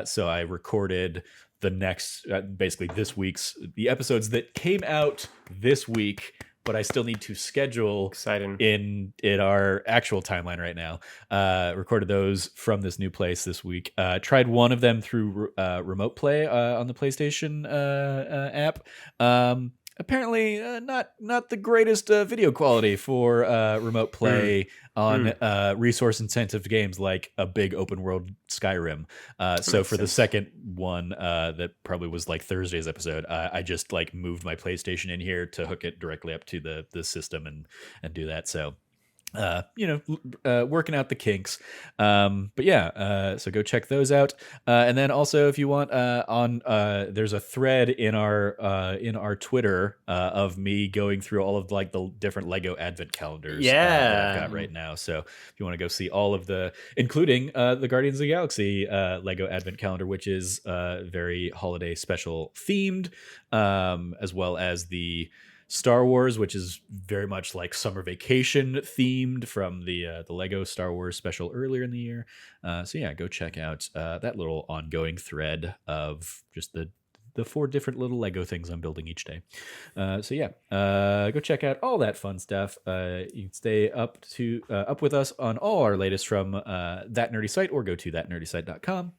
[SPEAKER 1] So I recorded the next, basically this week's, the episodes that came out this week, but I still need to schedule in our actual timeline right now. Recorded those from this new place this week. Tried one of them through Remote Play on the PlayStation app. Apparently not the greatest video quality for Remote Play on resource intensive games like a big open world Skyrim. So for the second one, that probably was like Thursday's episode, I just like moved my PlayStation in here to hook it directly up to the system and do that. So working out the kinks. So go check those out. And then also if you want, there's a thread in our Twitter of me going through all of like the different Lego advent calendars that I've got right now. So if you want to go see all of including the Guardians of the Galaxy Lego advent calendar, which is very holiday special themed, as well as the Star Wars, which is very much like summer vacation themed from the Lego Star Wars special earlier in the year. Go check out that little ongoing thread of just the 4 different little Lego things I'm building each day. Go check out all that fun stuff. You can stay up with us on all our latest from That Nerdy Site, or go to thatnerdysite.com.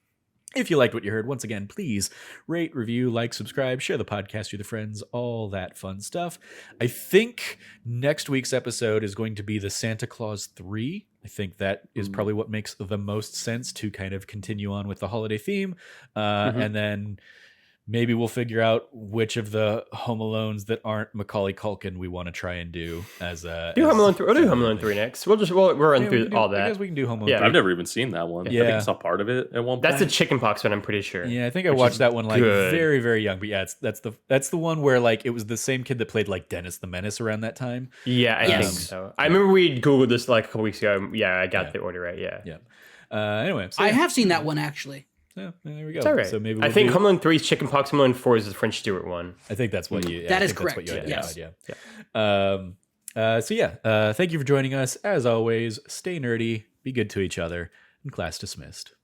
[SPEAKER 1] If you liked what you heard, once again, please rate, review, like, subscribe, share the podcast with your friends, all that fun stuff. I think next week's episode is going to be the Santa Claus 3. I think that is probably what makes the most sense to kind of continue on with the holiday theme. And then maybe we'll figure out which of the Home Alones that aren't Macaulay Culkin we want to try and do as a...
[SPEAKER 3] Do Home Alone 3. We'll do Home Alone 3 next. We'll run through all that.
[SPEAKER 1] I guess we can do Home Alone 3.
[SPEAKER 4] I've never even seen that one.
[SPEAKER 1] Yeah.
[SPEAKER 4] I think I saw part of it at one point.
[SPEAKER 3] That's the chickenpox one, I'm pretty sure.
[SPEAKER 1] Yeah, I think I watched that one like very, very young. But yeah, that's the one where like it was the same kid that played like Dennis the Menace around that time.
[SPEAKER 3] Yeah, I think so. I remember we Googled this like a couple weeks ago. Yeah, I got the order right. Yeah.
[SPEAKER 1] Anyway,
[SPEAKER 2] I have seen that one actually.
[SPEAKER 1] Yeah, there we go.
[SPEAKER 3] It's all right.
[SPEAKER 1] So maybe
[SPEAKER 3] I think Home Alone 3 is chickenpox. Home Alone 4 is the French Stewart one.
[SPEAKER 1] I think that's what you.
[SPEAKER 2] That is
[SPEAKER 1] correct.
[SPEAKER 2] correct.
[SPEAKER 1] That's what you identified. Yeah. Thank you for joining us. As always, stay nerdy, be good to each other, and class dismissed.